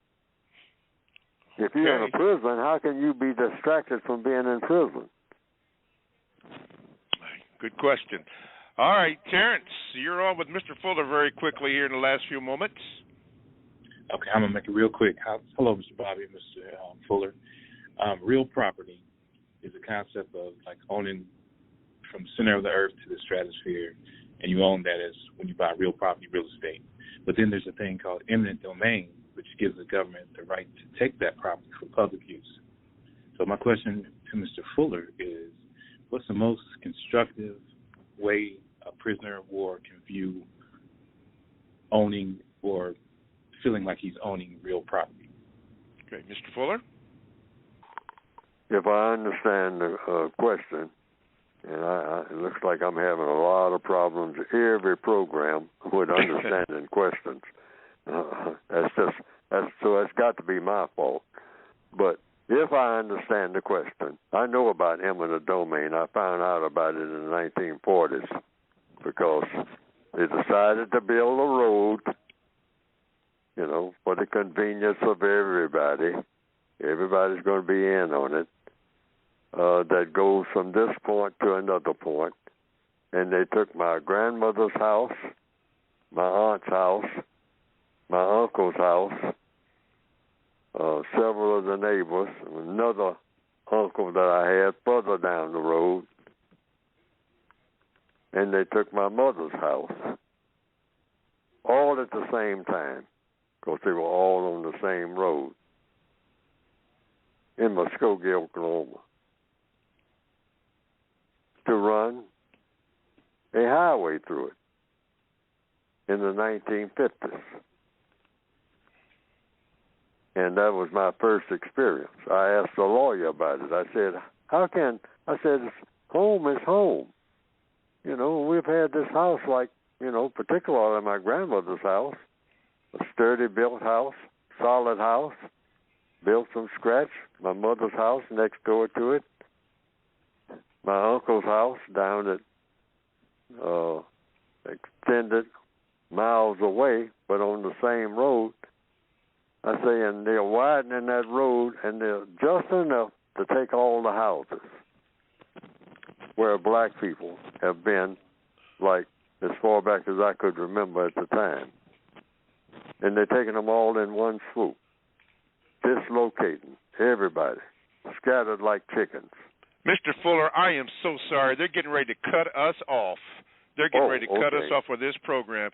If you're in a prison, how can you be distracted from being in prison? Good question. All right, Terrence, you're on with Mr. Fuller very quickly here in the last few moments. Okay, I'm going to make it real quick. Hello, Mr. Bobby and Mr. Fuller. Real property is a concept of like owning from the center of the earth to the stratosphere, and you own that as when you buy real property, real estate. But then there's a thing called eminent domain, which gives the government the right to take that property for public use. So my question to Mr. Fuller is, what's the most constructive way a prisoner of war can view owning or feeling like he's owning real property? Okay, Mr. Fuller? If I understand the question, and it looks like I'm having a lot of problems every program with understanding questions. So it's got to be my fault. But if I understand the question, I know about eminent domain. I found out about it in the 1940s because they decided to build a road, for the convenience of everybody. Everybody's going to be in on it. That goes from this point to another point. And they took my grandmother's house, my aunt's house, my uncle's house, several of the neighbors, another uncle that I had further down the road, and they took my mother's house, all at the same time, because they were all on the same road in Muskogee, Oklahoma, to run a highway through it in the 1950s. And that was my first experience. I asked the lawyer about it. I said, home is home. We've had this house particularly my grandmother's house, a sturdy built house, solid house, built from scratch. My mother's house next door to it. My uncle's house down at extended miles away, but on the same road. I say, and they're widening that road, and they're just enough to take all the houses where black people have been, like as far back as I could remember at the time. And they're taking them all in one swoop, dislocating everybody, scattered like chickens. Mr. Fuller, I am so sorry. They're getting ready to cut us off. They're getting ready to cut us off for this program.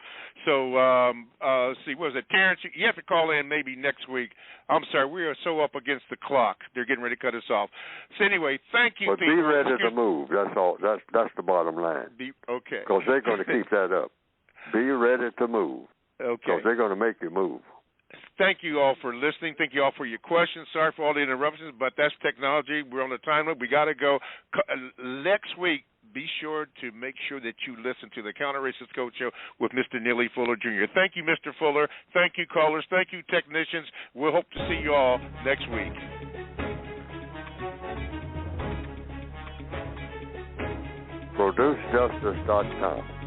So, see, what was it, Terrence? You have to call in maybe next week. I'm sorry, we are so up against the clock. They're getting ready to cut us off. So anyway, thank you, but people. Be ready to move. That's all. That's the bottom line. Okay. Because they're going to keep that up. Be ready to move. Okay. Because they're going to make you move. Thank you all for listening. Thank you all for your questions. Sorry for all the interruptions, but that's technology. We're on the time limit. We got to go. Next week, be sure to make sure that you listen to the Counter-Racist Code Show with Mr. Neely Fuller Jr. Thank you, Mr. Fuller. Thank you, callers. Thank you, technicians. We'll hope to see you all next week. ProduceJustice.com